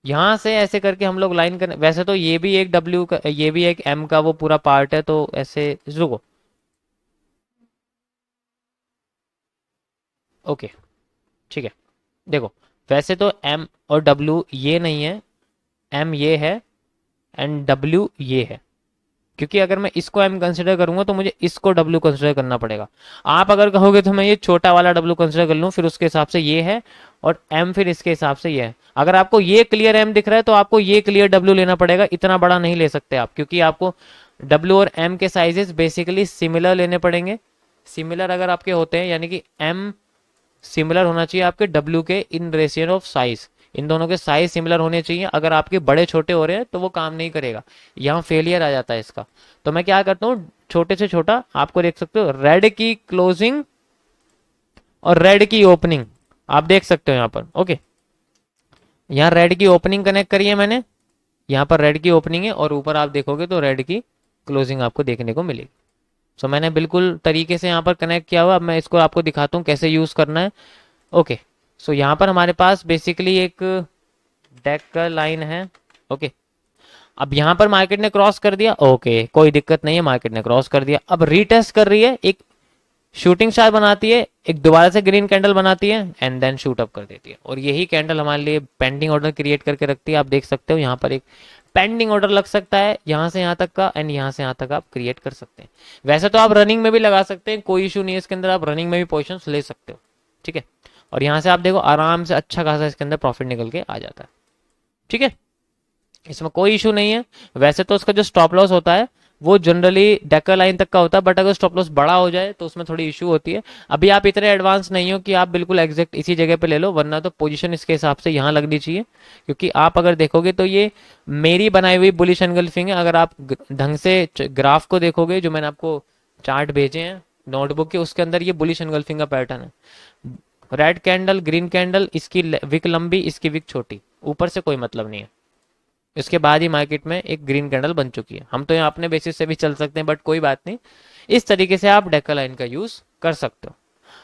Speaker 1: यहां से ऐसे करके हम लोग लाइन कनेक्ट, वैसे तो ये भी एक डब्ल्यू का, ये भी एक एम का वो पूरा पार्ट है, तो ऐसे रुको। ओके, ठीक है, देखो, वैसे तो एम और डब्ल्यू ये नहीं है, एम ये है एंड डब्ल्यू ये है। क्योंकि अगर मैं इसको एम कंसिडर करूंगा तो मुझे इसको डब्ल्यू कंसिडर करना पड़ेगा। आप अगर कहोगे तो मैं ये छोटा वाला डब्ल्यू कंसिडर कर लूँ, फिर उसके हिसाब से ये है, और एम फिर इसके हिसाब से ये है। अगर आपको ये क्लियर एम दिख रहा है तो आपको ये क्लियर डब्ल्यू लेना पड़ेगा, इतना बड़ा नहीं ले सकते आप, क्योंकि आपको डब्ल्यू और एम के साइजेस बेसिकली सिमिलर लेने पड़ेंगे। सिमिलर अगर आपके होते हैं, यानी कि एम सिमिलर होना चाहिए आपके डब्ल्यू के इन रेशियो ऑफ साइज, इन दोनों के साइज सिमिलर होने चाहिए। अगर आपके बड़े छोटे हो रहे हैं तो वो काम नहीं करेगा, यहाँ फेलियर आ जाता है इसका। तो मैं क्या करता हूँ, छोटे से छोटा आपको देख सकते हो, रेड की क्लोजिंग और रेड की ओपनिंग आप देख सकते हो यहाँ पर। ओके, यहाँ रेड की ओपनिंग कनेक्ट करी है मैंने, यहाँ पर रेड की ओपनिंग है, और ऊपर आप देखोगे तो रेड की क्लोजिंग आपको देखने को मिलेगी। सो मैंने बिल्कुल तरीके से यहाँ पर कनेक्ट किया हुआ। अब मैं इसको आपको दिखाता हूँ कैसे यूज करना है। ओके, सो यहाँ पर हमारे पास बेसिकली एक डेक का लाइन है। ओके, अब यहाँ पर मार्केट ने क्रॉस कर दिया, ओके कोई दिक्कत नहीं है, मार्केट ने क्रॉस कर दिया। अब रीटेस्ट कर रही है, एक शूटिंग स्टार बनाती है, एक दोबारा से ग्रीन कैंडल बनाती है, एंड देन शूट अप कर देती है, और यही कैंडल हमारे लिए पेंडिंग ऑर्डर क्रिएट करके रखती है। आप देख सकते हो यहाँ पर एक पेंडिंग ऑर्डर लग सकता है यहाँ से यहाँ तक का, एंड यहाँ से यहाँ तक आप क्रिएट कर सकते हैं। वैसे तो आप रनिंग में भी लगा सकते हैं, कोई इशू नहीं है इसके अंदर, आप रनिंग में भी पोजिशंस ले सकते हो, ठीक है। और यहाँ से आप देखो आराम से अच्छा खासा इसके अंदर प्रॉफिट निकल के आ जाता है, ठीक है, इसमें कोई इशू नहीं है। वैसे तो उसका जो स्टॉप लॉस होता है वो जनरली डेकर लाइन तक का होता है, बट अगर स्टॉप लॉस बड़ा हो जाए तो उसमें थोड़ी इशू होती है। अभी आप इतने एडवांस नहीं हो कि आप बिल्कुल एग्जैक्ट इसी जगह पे ले लो, वरना तो पोजीशन इसके हिसाब से यहाँ लगनी चाहिए। क्योंकि आप अगर देखोगे तो ये मेरी बनाई हुई बुलिश एनगल्फिंग है। अगर आप ढंग से ग्राफ को देखोगे, जो मैंने आपको चार्ट भेजे हैं नोटबुक के, उसके अंदर ये बुलिश एनगल्फिंग का पैटर्न है। रेड कैंडल, ग्रीन कैंडल, इसकी विक लंबी, इसकी विक छोटी, ऊपर से कोई मतलब नहीं है। इसके बाद ही मार्केट में एक ग्रीन कैंडल बन चुकी है। हम तो यहाँ अपने बेसिस से भी चल सकते हैं, बट कोई बात नहीं, इस तरीके से आप डेकर लाइन का यूज कर सकते हो।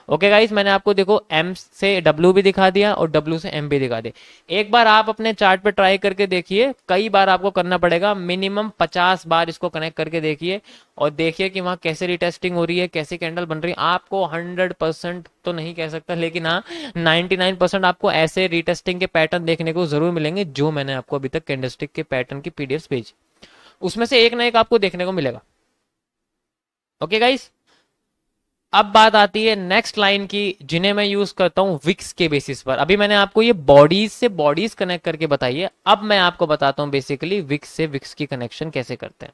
Speaker 1: ओके गाइस, मैंने आपको देखो एम से डब्ल्यू भी दिखा दिया और डब्ल्यू से एम भी दिखा दिया। एक बार आप अपने चार्ट पे ट्राई करके देखिए, कई बार आपको करना पड़ेगा, मिनिमम 50 बार इसको कनेक्ट करके देखिए, और देखिए कि वहां कैसे रिटेस्टिंग हो रही है, कैसी कैंडल बन रही है। आपको 100% तो नहीं कह सकता, लेकिन हाँ 99% आपको ऐसे रिटेस्टिंग के पैटर्न देखने को जरूर मिलेंगे, जो मैंने आपको अभी तक कैंडलस्टिक के पैटर्न की पीडीएफ भेजी, उसमें से एक ना एक आपको देखने को मिलेगा। ओके गाइस, अब बात आती है नेक्स्ट लाइन की, जिन्हें मैं यूज करता हूं विक्स के बेसिस पर। अभी मैंने आपको ये बॉडीज से बॉडीज कनेक्ट करके बताई है, अब मैं आपको बताता हूं बेसिकली विक्स से विक्स की कनेक्शन कैसे करते हैं।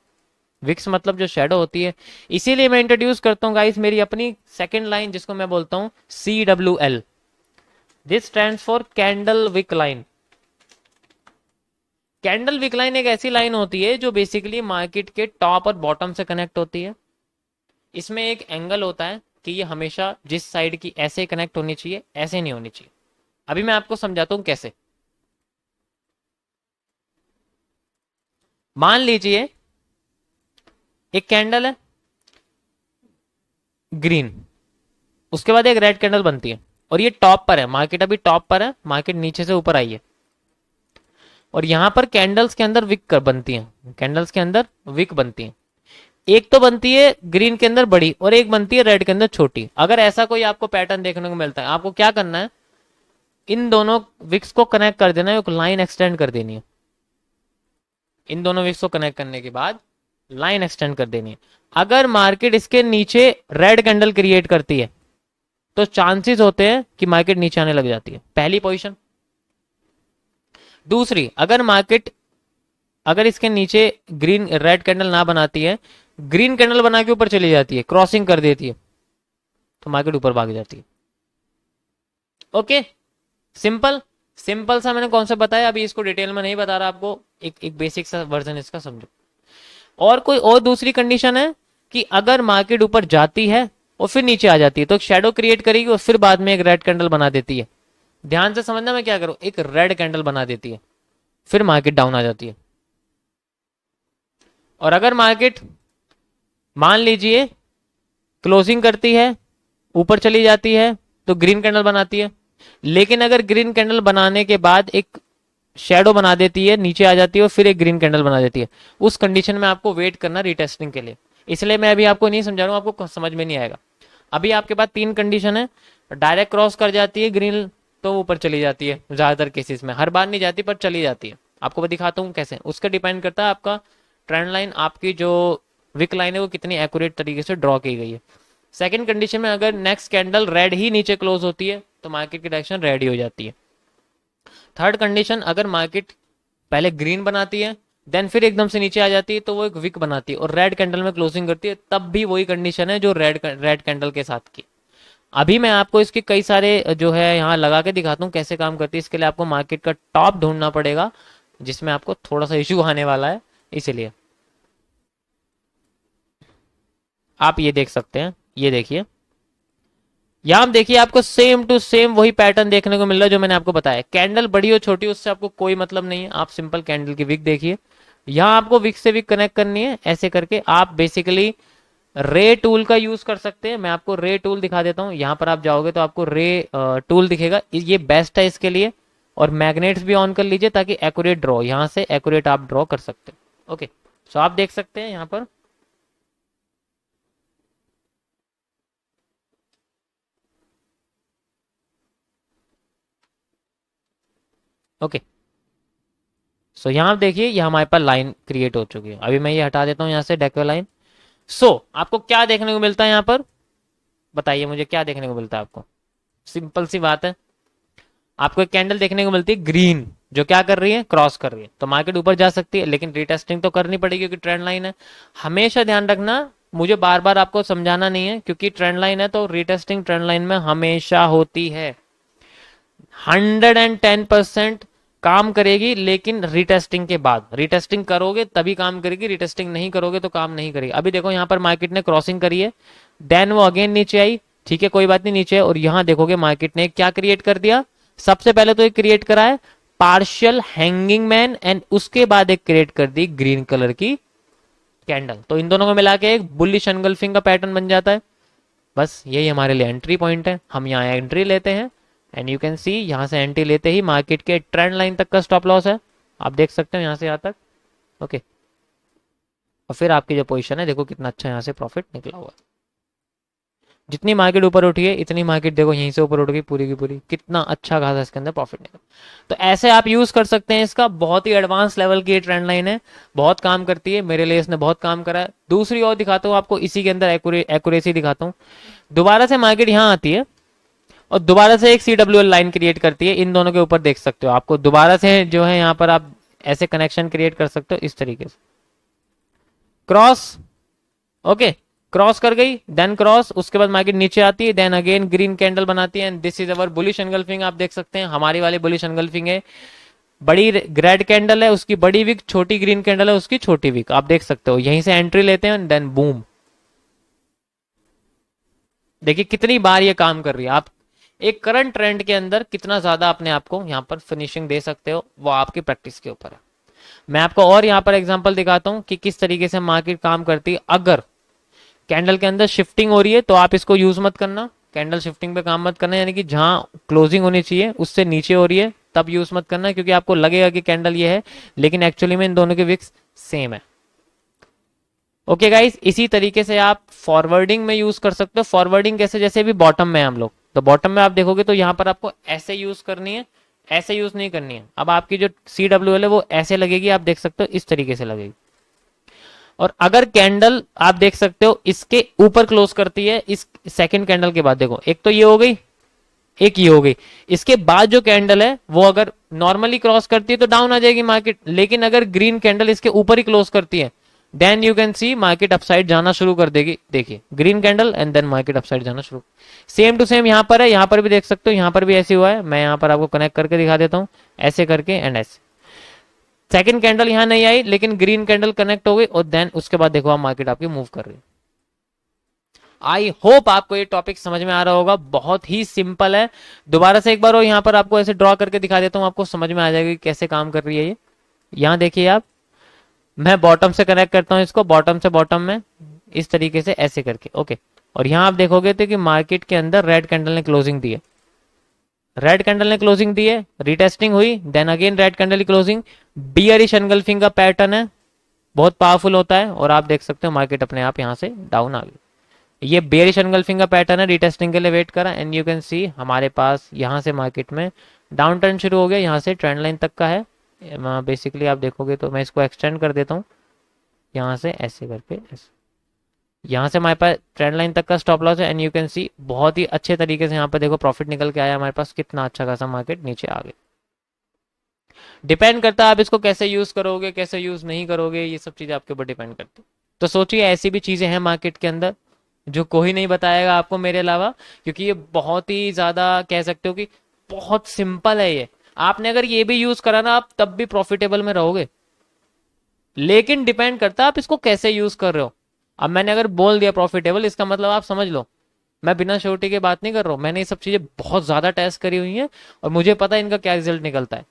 Speaker 1: विक्स मतलब जो शेडो होती है, इसीलिए मैं इंट्रोड्यूस करता हूं गाइस मेरी अपनी सेकंड लाइन, जिसको मैं बोलता हूं CWL। This stands for candle wick line. Candle wick line एक ऐसी लाइन होती है जो बेसिकली मार्केट के टॉप और बॉटम से कनेक्ट होती है। इसमें एक एंगल होता है कि ये हमेशा जिस साइड की ऐसे कनेक्ट होनी चाहिए, ऐसे नहीं होनी चाहिए। अभी मैं आपको समझाता हूं कैसे। मान लीजिए एक कैंडल है ग्रीन, उसके बाद एक रेड कैंडल बनती है, और ये टॉप पर है, मार्केट अभी टॉप पर है, मार्केट नीचे से ऊपर आई है। और यहां पर कैंडल्स के अंदर विक बनती हैं, कैंडल्स के अंदर विक बनती हैं। एक तो बनती है ग्रीन के अंदर बड़ी, और एक बनती है रेड के अंदर छोटी। अगर ऐसा कोई आपको पैटर्न देखने को मिलता है, आपको क्या करना है, इन दोनों विक्स को कनेक्ट कर देना है, एक लाइन एक्सटेंड कर देनी है। इन दोनों विक्स को कनेक्ट करने के बाद लाइन एक्सटेंड कर देनी है। अगर मार्केट इसके नीचे रेड कैंडल क्रिएट करती है, तो चांसेस होते हैं कि मार्केट नीचे आने लग जाती है, पहली पोजीशन। दूसरी, अगर मार्केट अगर इसके नीचे ग्रीन रेड कैंडल ना बनाती है, ग्रीन कैंडल बना के ऊपर चली जाती है, क्रॉसिंग कर देती है, तो मार्केट ऊपर भाग जाती है। ओके, सिंपल सिंपल सा मैंने कॉन्सेप्ट बताया, अभी इसको डिटेल में नहीं बता रहा आपको, एक बेसिक सा वर्जन इसका समझो। और कोई और दूसरी कंडीशन है कि अगर मार्केट ऊपर जाती है और फिर नीचे आ जाती है, तो शेडो क्रिएट करेगी और फिर बाद में एक रेड कैंडल बना देती है। ध्यान से समझना मैं क्या करूं, एक रेड कैंडल बना देती है, फिर मार्केट डाउन आ जाती है। और अगर मार्केट मान लीजिए क्लोजिंग करती है, ऊपर चली जाती है, तो ग्रीन कैंडल बनाती है। लेकिन अगर ग्रीन कैंडल बनाने के बाद एक शेडो बना देती है, नीचे आ जाती है और फिर एक ग्रीन कैंडल बना देती है, उस कंडीशन में आपको वेट करना रीटेस्टिंग के लिए। इसलिए मैं अभी आपको नहीं समझा रहा हूं, आपको समझ में नहीं आएगा। अभी आपके पास तीन कंडीशन है, डायरेक्ट क्रॉस कर जाती है ग्रीन, तो ऊपर चली जाती है ज्यादातर केसेस में, हर बार नहीं जाती पर चली जाती है। आपको मैं दिखाता हूँ कैसे, उसका डिपेंड करता है आपका ट्रेंड लाइन, आपकी जो विक लाइन है वो कितनी एक्यूरेट तरीके से ड्रॉ की गई है। सेकंड कंडीशन में अगर नेक्स्ट कैंडल रेड ही नीचे क्लोज होती है, तो मार्केट की डायरेक्शन रेड ही हो जाती है। थर्ड कंडीशन, अगर मार्केट पहले ग्रीन बनाती है, देन फिर एकदम से नीचे आ जाती है, तो वो एक विक बनाती है और रेड कैंडल में क्लोजिंग करती है, तब भी वही कंडीशन है जो रेड कैंडल के साथ की। अभी मैं आपको इसके कई सारे जो है यहाँ लगा के दिखाता हूँ कैसे काम करती है। इसके लिए आपको मार्केट का टॉप ढूंढना पड़ेगा, जिसमें आपको थोड़ा सा इशू आने वाला है, इसीलिए। आप ये देख सकते हैं, ये देखिए, यहां देखिए आपको सेम टू सेम वही पैटर्न देखने को मिल रहा है जो मैंने आपको बताया। कैंडल बड़ी और छोटी उससे आपको कोई मतलब नहीं है, आप सिंपल कैंडल की विक देखिए। यहां आपको विक से विक कनेक्ट करनी है, ऐसे करके आप बेसिकली रे टूल का यूज कर सकते हैं। मैं आपको रे टूल दिखा देता हूं, यहां पर आप जाओगे तो आपको रे टूल दिखेगा, ये बेस्ट है इसके लिए। और मैग्नेट्स भी ऑन कर लीजिए ताकि एक्यूरेट ड्रॉ, यहां से एक्यूरेट आप ड्रॉ कर सकते हैं। ओके, सो आप देख सकते हैं यहां पर, ओके। सो यहाँ आप देखिए, ये हमारे पास लाइन क्रिएट हो चुकी है। अभी मैं ये हटा देता हूँ यहाँ से डेको लाइन। सो आपको क्या देखने को मिलता है यहाँ पर, बताइए मुझे क्या देखने को मिलता है आपको। सिंपल सी बात है, आपको एक कैंडल देखने को मिलती है ग्रीन, जो क्या कर रही है, क्रॉस कर रही है, तो मार्केट ऊपर जा सकती है, लेकिन रीटेस्टिंग तो करनी पड़ेगी क्योंकि ट्रेंड लाइन है। हमेशा ध्यान रखना, मुझे बार बार आपको समझाना नहीं है, क्योंकि ट्रेंड लाइन है तो रीटेस्टिंग ट्रेंड लाइन में हमेशा होती है। 110% काम करेगी, लेकिन रीटेस्टिंग के बाद। रीटेस्टिंग करोगे तभी काम करेगी, रीटेस्टिंग नहीं करोगे तो काम नहीं करेगी। अभी देखो यहाँ पर मार्केट ने क्रॉसिंग करी है, देन वो अगेन नीचे आई, ठीक है कोई बात नहीं, नीचे है। और यहाँ देखोगे मार्केट ने क्या क्रिएट कर दिया, सबसे पहले तो एक क्रिएट करा है पार्शियल हैंगिंग मैन, एंड उसके बाद एक क्रिएट कर दी ग्रीन कलर की कैंडल। तो इन दोनों को मिला के एक बुलिश एंगल्फिंग का पैटर्न बन जाता है। बस यही हमारे लिए एंट्री पॉइंट है, हम यहाँ एंट्री लेते हैं, एंड यू कैन सी यहाँ से एंट्री लेते ही मार्केट के ट्रेंड लाइन तक का स्टॉप लॉस है, आप देख सकते हो यहाँ से यहाँ तक। ओके, और फिर आपकी जो पोजीशन है देखो कितना अच्छा यहाँ से प्रॉफिट निकला हुआ है। जितनी मार्केट ऊपर उठी है इतनी मार्केट देखो यहीं से ऊपर उठ गई पूरी की पूरी, कितना अच्छा खासा इसके अंदर प्रॉफिट निकला। तो ऐसे आप यूज कर सकते हैं इसका, बहुत ही एडवांस लेवल की ये ट्रेंड लाइन है, बहुत काम करती है, मेरे लिए इसने बहुत काम करा है। दूसरी और दिखाता हूँ आपको, इसी के अंदर एक्यूरेसी दिखाता हूँ। दोबारा से मार्केट यहाँ आती है और दोबारा से एक CWL लाइन क्रिएट करती है, इन दोनों के ऊपर देख सकते हो, आपको दोबारा से जो है यहाँ पर आप ऐसे कनेक्शन क्रिएट कर सकते हो इस तरीके से, क्रॉस, ओके, क्रॉस कर गई, देन क्रॉस, उसके बाद मार्केट नीचे आती है, देन अगेन ग्रीन कैंडल बनाती है, and this is our bullish engulfing. आप देख सकते हैं हमारी वाली बुलिश एंगल्फिंग है, बड़ी रेड कैंडल है उसकी बड़ी विक, छोटी ग्रीन कैंडल है उसकी छोटी विक, आप देख सकते हो, यहीं से एंट्री लेते हैं देन बूम। देखिए कितनी बार ये काम कर रही है, आप एक करंट ट्रेंड के अंदर कितना ज्यादा अपने आप को यहाँ पर फिनिशिंग दे सकते हो, वो आपकी प्रैक्टिस के ऊपर है। मैं आपको और यहाँ पर एग्जांपल दिखाता हूँ कि किस तरीके से मार्केट काम करती है। अगर कैंडल के अंदर शिफ्टिंग हो रही है तो आप इसको यूज मत करना, कैंडल शिफ्टिंग पे काम मत करना, यानी कि जहां क्लोजिंग होनी चाहिए उससे नीचे हो रही है तब यूज मत करना, क्योंकि आपको लगेगा कि कैंडल ये है लेकिन एक्चुअली में इन दोनों के विक्स सेम है। ओके गाइस, इसी तरीके से आप फॉरवर्डिंग में यूज कर सकते हो। फॉरवर्डिंग कैसे, जैसे भी बॉटम में हम लोग, तो बॉटम में आप देखोगे तो यहाँ पर आपको ऐसे यूज करनी है, ऐसे यूज नहीं करनी है। अब आपकी जो CWL है वो ऐसे लगेगी, आप देख सकते हो इस तरीके से लगेगी। और अगर कैंडल आप देख सकते हो इसके ऊपर क्लोज करती है, इस सेकंड कैंडल के बाद देखो, एक तो ये हो गई, एक ये हो गई, इसके बाद जो कैंडल है वो अगर नॉर्मली क्रॉस करती है तो डाउन आ जाएगी मार्केट, लेकिन अगर ग्रीन कैंडल इसके ऊपर ही क्लोज करती है then you can see market upside जाना शुरू कर देगी। देखिए green candle and then market upside जाना शुरू। सेम टू सेम यहाँ पर है, यहाँ पर भी देख सकते हो, यहाँ पर भी ऐसे हुआ है। मैं यहाँ पर आपको कनेक्ट करके दिखा देता हूँ, ऐसे करके एंड ऐसे। सेकंड कैंडल यहां नहीं आई लेकिन ग्रीन कैंडल कनेक्ट हो गई और देन उसके बाद देखो आप मार्केट आपकी मूव कर रही है। आई होप आपको ये टॉपिक समझ में आ रहा होगा, बहुत ही सिंपल है। दोबारा से एक बार और यहाँ पर आपको ऐसे ड्रॉ करके दिखा देता हूँ, आपको समझ में आ जाएगा कि कैसे काम कर रही है ये। यहाँ देखिए आप, मैं बॉटम से कनेक्ट करता हूँ इसको, बॉटम से बॉटम में इस तरीके से ऐसे करके, ओके। और यहाँ आप देखोगे तो कि मार्केट के अंदर रेड कैंडल ने क्लोजिंग दी है, रेड कैंडल ने क्लोजिंग दी है, रिटेस्टिंग हुई, देन अगेन रेड कैंडल की क्लोजिंग। बियरिश एंगल्फिंग का पैटर्न है, बहुत पावरफुल होता है, और आप देख सकते हो मार्केट अपने आप यहां से डाउन आ गई। ये बेरिश एंगल्फिंग का पैटर्न है, रिटेस्टिंग के लिए वेट करा, एंड यू कैन सी हमारे पास यहां से मार्केट में डाउन टर्न शुरू हो गया, यहां से ट्रेंड लाइन तक का है। बेसिकली आप देखोगे तो मैं इसको एक्सटेंड कर देता हूँ यहाँ से ऐसे करके, ऐसे यहाँ से हमारे पास ट्रेंड लाइन तक का स्टॉप लॉस है, एंड यू कैन सी बहुत ही अच्छे तरीके से यहाँ पर देखो प्रॉफिट निकल के आया हमारे पास, कितना अच्छा खासा मार्केट नीचे आ गया। डिपेंड करता है आप इसको कैसे यूज करोगे, कैसे यूज नहीं करोगे, ये सब चीजें आपके ऊपर डिपेंड करती है। तो सोचिए ऐसी भी चीजें हैं मार्केट के अंदर जो कोई नहीं बताएगा आपको मेरे अलावा, क्योंकि ये बहुत ही ज्यादा कह सकते हो कि बहुत सिंपल है ये। आपने अगर ये भी यूज करा ना, आप तब भी प्रॉफिटेबल में रहोगे, लेकिन डिपेंड करता है आप इसको कैसे यूज कर रहे हो। अब मैंने अगर बोल दिया प्रॉफिटेबल, इसका मतलब आप समझ लो मैं बिना श्योरिटी के बात नहीं कर रहा हूं, मैंने ये सब चीजें बहुत ज्यादा टेस्ट करी हुई हैं और मुझे पता है इनका क्या रिजल्ट निकलता है।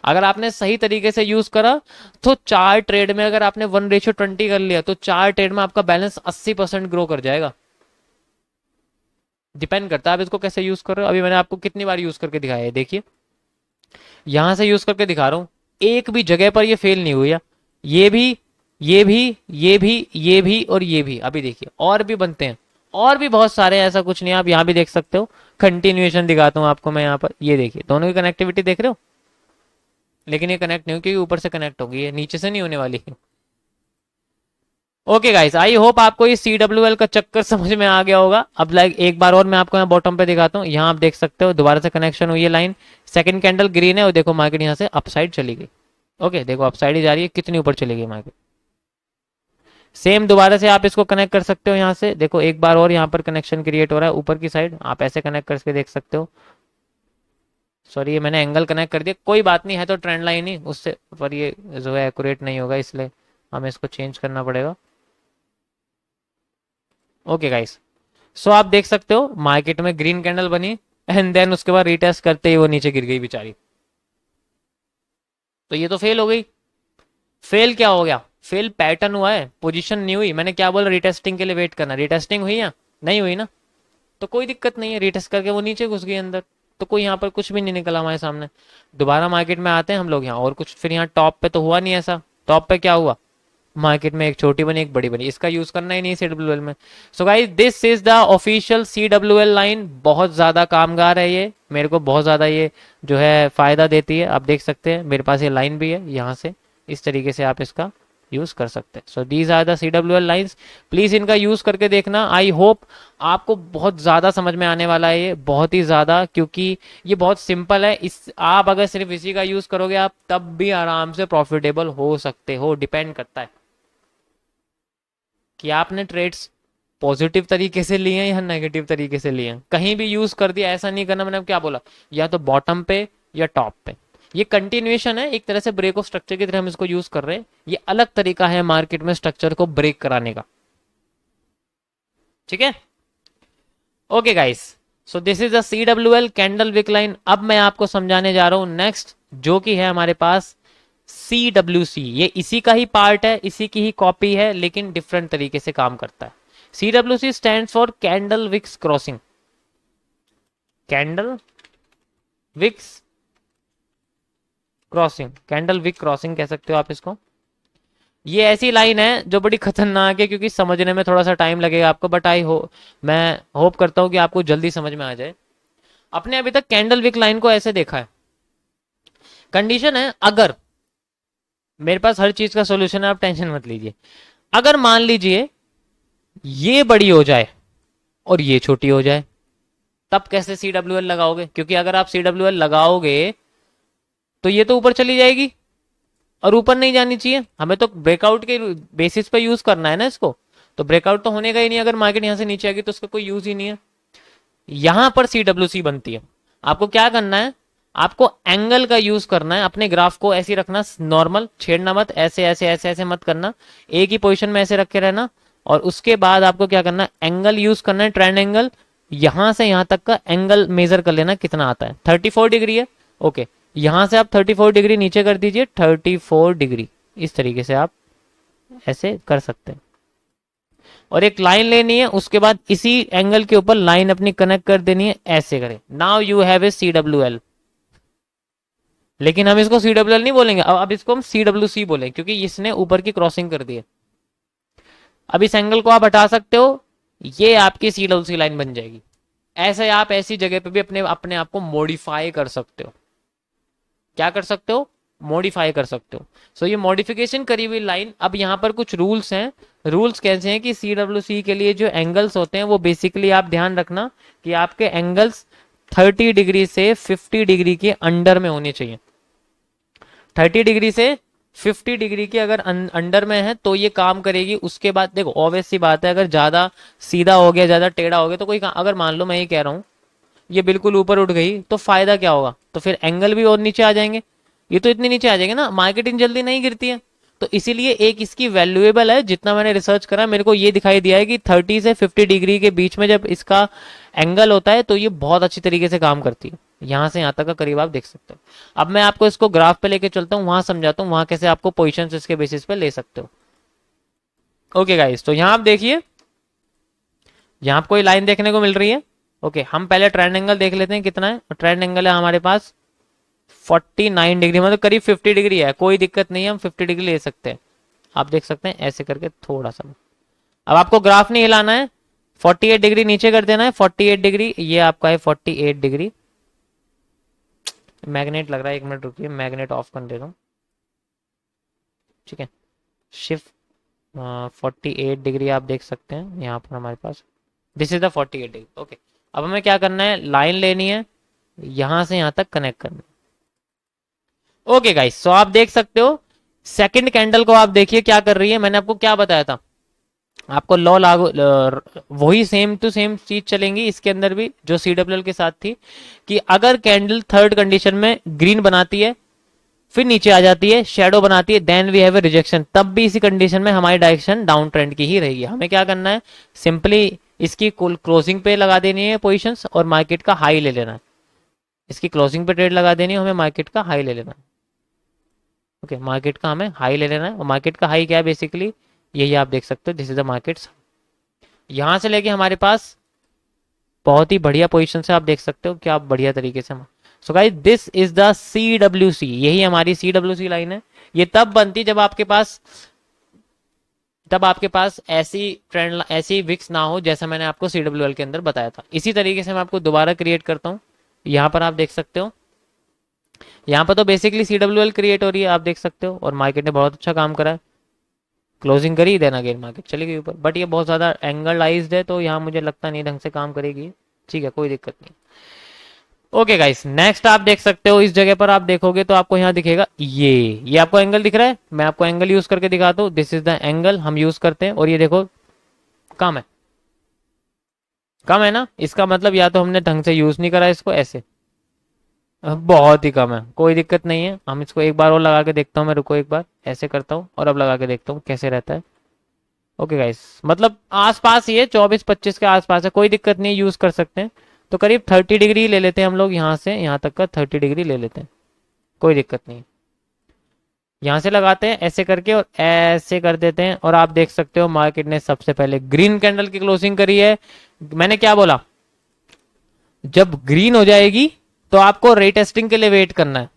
Speaker 1: अगर आपने सही तरीके से यूज करा तो 4 ट्रेड में अगर आपने 1:20 कर लिया तो 4 ट्रेड में आपका बैलेंस 80% ग्रो कर जाएगा। डिपेंड करता है आप इसको कैसे यूज कर रहे हो। अभी मैंने आपको कितनी बार यूज करके दिखाया है, देखिए यहां से यूज करके दिखा रहा हूं, एक भी जगह पर ये फेल नहीं हुई है। ये भी, ये भी, ये भी, ये भी और ये भी, अभी देखिए और भी बनते हैं, और भी बहुत सारे, ऐसा कुछ नहीं। आप यहाँ भी देख सकते हो, कंटिन्यूएशन दिखाता हूँ आपको मैं यहाँ पर, ये देखिए दोनों की कनेक्टिविटी देख रहे हो, लेकिन ये कनेक्ट नहीं हो क्योंकि ऊपर से कनेक्ट होगी, ये नीचे से नहीं होने वाली। ओके गाइस, आई होप आपको ये CWL का चक्कर समझ में आ गया होगा। अब लाइक एक बार और मैं आपको यहाँ बॉटम पे दिखाता हूँ, यहाँ आप देख सकते हो दोबारा से कनेक्शन हुई है लाइन, सेकंड कैंडल ग्रीन है और देखो मार्केट यहाँ से अपसाइड चली गई। ओके देखो अपसाइड ही जा रही है, कितनी ऊपर चली गई मार्केट। सेम दोबारा से आप इसको कनेक्ट कर सकते हो, यहाँ से देखो एक बार और यहाँ पर कनेक्शन क्रिएट हो रहा है ऊपर की साइड, आप ऐसे कनेक्ट करके देख सकते हो। सॉरी ये मैंने एंगल कनेक्ट कर दिया, कोई बात नहीं है तो ट्रेंड लाइन ही उससे, पर ये जो है एक्यूरेट नहीं होगा इसलिए हमें इसको चेंज करना पड़ेगा। ओके गाइस, सो आप देख सकते हो मार्केट में ग्रीन कैंडल बनी एंड देन उसके बाद रिटेस्ट करते ही वो नीचे गिर गई बेचारी, तो ये तो फेल हो गई। फेल क्या हो गया, फेल पैटर्न हुआ है, पोजीशन नहीं हुई। मैंने क्या बोला, रिटेस्टिंग के लिए वेट करना, रिटेस्टिंग हुई या नहीं हुई ना, तो कोई दिक्कत नहीं है, रिटेस्ट करके वो नीचे घुस गई अंदर, तो कोई यहाँ पर कुछ भी नहीं निकला हमारे सामने। दोबारा मार्केट में आते हैं हम लोग यहाँ, और कुछ फिर यहाँ टॉप पे तो हुआ नहीं ऐसा, टॉप पे क्या हुआ, मार्केट में एक छोटी बनी एक बड़ी बनी, इसका यूज करना ही नहीं CWL में। So guys this is the official CWL line. बहुत ज्यादा कामगार है ये, मेरे को बहुत ज्यादा ये जो है फायदा देती है। आप देख सकते हैं मेरे पास ये लाइन भी है, यहाँ से इस तरीके से आप इसका यूज कर सकते हैं। So these are the CWL lines, please इनका यूज करके देखना। आई होप आपको बहुत ज्यादा समझ में आने वाला है ये, बहुत ही ज्यादा, क्योंकि ये बहुत सिंपल है। इस आप अगर सिर्फ इसी का यूज करोगे आप तब भी आराम से प्रॉफिटेबल हो सकते हो। डिपेंड करता है कि आपने ट्रेड्स पॉजिटिव तरीके से लिए हैं या नेगेटिव तरीके से लिए हैं। कहीं भी यूज कर दिया, ऐसा नहीं करना। मैंने अब क्या बोला, या तो बॉटम पे या टॉप पे। ये कंटिन्यूएशन है, एक तरह से ब्रेक ऑफ स्ट्रक्चर की तरह हम इसको यूज कर रहे हैं। ये अलग तरीका है मार्केट में स्ट्रक्चर को ब्रेक कराने का, ठीक है। Okay guys, so this is the CWL candle wick line. अब मैं आपको समझाने जा रहा हूं नेक्स्ट, जो कि है हमारे पास CWC। ये इसी का ही पार्ट है, इसी की ही कॉपी है, लेकिन डिफरेंट तरीके से काम करता है। CWC stands for candle wicks crossing. Candle wicks crossing, candle wick crossing कह सकते हो आप इसको। ये ऐसी लाइन है जो बड़ी खतरनाक है, क्योंकि समझने में थोड़ा सा टाइम लगेगा आपको, बट मैं होप करता हूं कि आपको जल्दी समझ में आ जाए। आपने अभी तक कैंडल विक लाइन को ऐसे देखा है। कंडीशन है, अगर मेरे पास हर चीज का सोल्यूशन है, आप टेंशन मत लीजिए। अगर मान लीजिए ये बड़ी हो जाए और ये छोटी हो जाए, तब कैसे CWL लगाओगे? क्योंकि अगर आप CWL लगाओगे तो ये तो ऊपर चली जाएगी और ऊपर नहीं जानी चाहिए। हमें तो ब्रेकआउट के बेसिस पे यूज करना है ना इसको, तो ब्रेकआउट तो होने का ही नहीं। अगर मार्केट यहां से नीचे आएगी तो उसका कोई यूज ही नहीं है। यहां पर CWC बनती है। आपको क्या करना है, आपको एंगल का यूज करना है। अपने ग्राफ को ऐसे रखना, नॉर्मल, छेड़ना मत, ऐसे ऐसे ऐसे ऐसे मत करना, एक ही पोजीशन में ऐसे रखे रहना। और उसके बाद आपको क्या करना है, एंगल यूज करना है, ट्रेंड एंगल। यहां से यहां तक का एंगल मेजर कर लेना कितना आता है। 34 डिग्री है, ओके। यहां से आप 34 डिग्री नीचे कर दीजिए, 34 डिग्री, इस तरीके से आप ऐसे कर सकते हैं। और एक लाइन लेनी है, उसके बाद इसी एंगल के ऊपर लाइन अपनी कनेक्ट कर देनी है, ऐसे करें। Now you have a CWL। लेकिन हम इसको CWL नहीं बोलेंगे, अब इसको हम CWC बोलेंगे, क्योंकि इसने ऊपर की क्रॉसिंग कर दी है। अब इस एंगल को आप हटा सकते हो, ये आपकी CWC लाइन बन जाएगी। ऐसे आप ऐसी जगह पे भी अपने अपने आप को मॉडिफाई कर सकते हो। क्या कर सकते हो? मॉडिफाई कर सकते हो। सो ये मॉडिफिकेशन करी हुई लाइन। अब यहाँ पर कुछ रूल्स हैं। रूल्स कैसे हैं कि CWC के लिए जो एंगल्स होते हैं वो बेसिकली आप ध्यान रखना कि आपके एंगल्स 30 डिग्री से 50 डिग्री के अंडर में होने चाहिए। 30 डिग्री से 50 डिग्री के अगर अंडर में है तो ये काम करेगी। उसके बाद देखो, ऑब्वियस सी बात है, अगर ज्यादा सीधा हो गया, ज्यादा टेढ़ा हो गया तो कोई अगर मान लो मैं ये कह रहा हूँ ये बिल्कुल ऊपर उठ गई, तो फायदा क्या होगा? तो फिर एंगल भी और नीचे आ जाएंगे। ये तो इतने नीचे आ जाएंगे ना, मार्केटिंग जल्दी नहीं गिरती है। तो इसीलिए एक इसकी वैल्यूएबल है, जितना मैंने रिसर्च करा मेरे को ये दिखाई दिया है कि 30 से 50 डिग्री के बीच में जब इसका एंगल होता है तो ये बहुत अच्छी तरीके से काम करती है। यहां से यहां तक का करीब आप देख सकते हो। अब मैं आपको इसको ग्राफ पे लेके चलता हूँ, वहां समझाता हूँ वहां कैसे आपको पोजिशन इसके बेसिस पे ले सकते हो। ओके गाइस, तो यहाँ आप देखिए, यहाँ आपको ये लाइन देखने को मिल रही है। ओके, हम पहले ट्रेंड एंगल देख लेते हैं कितना है। ट्रेंड एंगल है हमारे पास 49 डिग्री, मतलब करीब 50 डिग्री है। कोई दिक्कत नहीं है, हम 50 डिग्री ले सकते हैं। आप देख सकते हैं ऐसे करके थोड़ा सा। अब आपको ग्राफ नहीं हिलाना है, 48 डिग्री नीचे कर देना है। 48 डिग्री ये आपका है, 48 डिग्री। मैग्नेट लग रहा है, एक मिनट रुकिए, मैग्नेट ऑफ कर देता हूँ, ठीक है। शिफ्ट 48 डिग्री आप देख सकते हैं यहाँ पर हमारे पास, this is the 48 degree. Okay, अब हमें क्या करना है, लाइन लेनी है, यहां से यहां तक कनेक्ट करना है। ओके गाइस, सो आप देख सकते हो सेकंड कैंडल को, आप देखिए क्या कर रही है। मैंने आपको क्या बताया था, आपको लॉ लागू, वही सेम टू सेम चीज चलेंगी इसके अंदर भी जो CWL के साथ थी, कि अगर कैंडल थर्ड कंडीशन में ग्रीन बनाती है फिर नीचे आ जाती है, शेडो बनाती है, then we have a rejection, तब भी इसी कंडीशन में हमारी डायरेक्शन डाउन ट्रेंड की ही रहेगी। हमें क्या करना है, सिंपली इसकी क्लोजिंग पे लगा देनी है पोजीशंस और मार्केट का हाई ले लेना है। इसकी क्लोजिंग पे ट्रेड लगा देनी है, हमें मार्केट का हाई ले लेना है। ओके, मार्केट का हमें हाई ले लेना है। और मार्केट का हाई क्या है, बेसिकली यही आप देख सकते हो, दिस इज द मार्केट्स। यहां से लेके हमारे पास बहुत ही बढ़िया पोजीशन से आप देख सकते हो क्या बढ़िया तरीके से। So guys, this is the CWC, यही हमारी CWC लाइन है। ये तब बनती जब आपके पास तब आपके पास ऐसी ट्रेंड ऐसी विक्स ना हो जैसा मैंने आपको CWL के अंदर बताया था। इसी तरीके से मैं आपको दोबारा क्रिएट करता हूँ। यहाँ पर आप देख सकते हो, यहाँ पर तो बेसिकली CWL क्रिएट हो रही है, आप देख सकते हो, और मार्केट ने बहुत अच्छा काम करा है। क्लोजिंग करी, देन अगेन मार्केट चली गई ऊपर, बट ये बहुत ज़्यादा एंगलाइज्ड है तो यहाँ मुझे लगता नहीं ढंग से काम करेगी। ठीक है, कोई दिक्कत नहीं। ओके गाइस, नेक्स्ट आप देख सकते हो, इस जगह पर आप देखोगे तो आपको यहाँ दिखेगा ये आपको एंगल दिख रहा है। मैं आपको एंगल यूज करके दिखाता हूँ। दिस इज द एंगल हम यूज करते हैं, और ये देखो कम है, कम है ना। इसका मतलब या तो हमने ढंग से यूज नहीं करा इसको, ऐसे बहुत ही कम है, कोई दिक्कत नहीं है। हम इसको एक बार और लगा के देखता हूँ मैं, रुको एक बार ऐसे करता हूँ और अब लगा के देखता हूँ कैसे रहता है। ओके गाइस, मतलब आसपास ही है, 24-25 के आसपास है, कोई दिक्कत नहीं, यूज कर सकते हैं। तो करीब 30 डिग्री ले लेते हैं हम लोग, यहाँ से यहाँ तक का 30 डिग्री ले लेते हैं, कोई दिक्कत नहीं। यहाँ से लगाते हैं ऐसे करके और ऐसे कर देते हैं, और आप देख सकते हो मार्केट ने सबसे पहले ग्रीन कैंडल की क्लोजिंग करी है। मैंने क्या बोला, जब ग्रीन हो जाएगी तो आपको रीटेस्टिंग के लिए वेट करना है।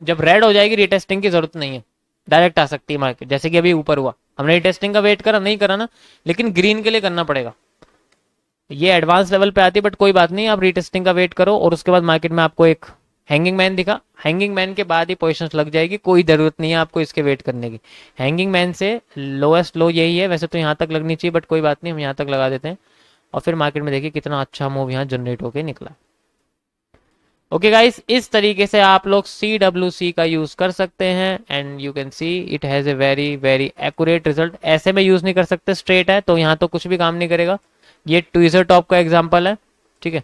Speaker 1: जब रेड हो जाएगी रीटेस्टिंग की जरूरत नहीं है, डायरेक्ट आ सकती है मार्केट, जैसे कि अभी ऊपर हुआ। हमने रीटेस्टिंग का वेट करा नहीं करा ना, लेकिन ग्रीन के लिए करना पड़ेगा। ये एडवांस लेवल पे आती है, बट कोई बात नहीं, आप रीटेस्टिंग का वेट करो। और उसके बाद मार्केट में आपको एक हैंगिंग मैन दिखा, हैंगिंग मैन के बाद ही पोजीशंस लग जाएगी, कोई जरूरत नहीं है आपको इसके वेट करने की। हैंगिंग मैन से लोएस्ट लो यही है, वैसे तो यहाँ तक लगनी चाहिए, बट कोई बात नहीं, हम यहाँ तक लगा देते हैं। और फिर मार्केट में देखिए कितना अच्छा मूव यहाँ जनरेट होकर निकला। ओके गाइस, इस तरीके से आप लोग CWC का यूज कर सकते हैं, and you can see it has a very very accurate result. ऐसे में यूज नहीं कर सकते, स्ट्रेट है तो यहाँ तो कुछ भी काम नहीं करेगा। ये ट्विजर टॉप का एग्जांपल है, ठीक है।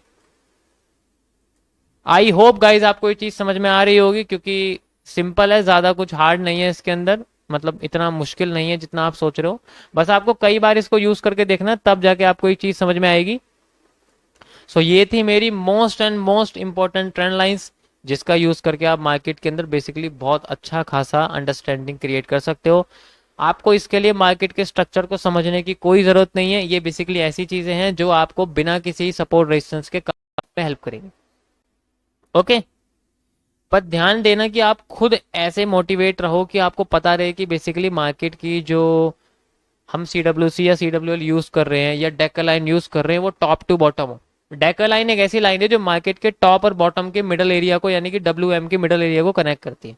Speaker 1: आई होप गाइज आपको ये चीज समझ में आ रही होगी, क्योंकि सिंपल है, ज्यादा कुछ हार्ड नहीं है इसके अंदर, मतलब इतना मुश्किल नहीं है जितना आप सोच रहे हो। बस आपको कई बार इसको यूज करके देखना, तब जाके आपको ये चीज समझ में आएगी। सो ये थी मेरी most and most important trend lines, जिसका यूज करके आप मार्केट के अंदर बेसिकली बहुत अच्छा खासा अंडरस्टैंडिंग क्रिएट कर सकते हो। आपको इसके लिए मार्केट के स्ट्रक्चर को समझने की कोई जरूरत नहीं है, ये बेसिकली ऐसी चीजें हैं जो आपको बिना किसी सपोर्ट रेजिस्टेंस के काम में हेल्प करेंगे। ओके, पर ध्यान देना कि आप खुद ऐसे मोटिवेट रहो कि आपको पता रहे कि बेसिकली मार्केट की जो हम CWC या CWL यूज कर रहे हैं या डेकर लाइन यूज कर रहे हैं वो टॉप टू बॉटम हो। डेकर लाइन एक ऐसी लाइन है जो मार्केट के टॉप और बॉटम के मिडल एरिया को, यानी कि WM के मिडल एरिया को कनेक्ट करती है।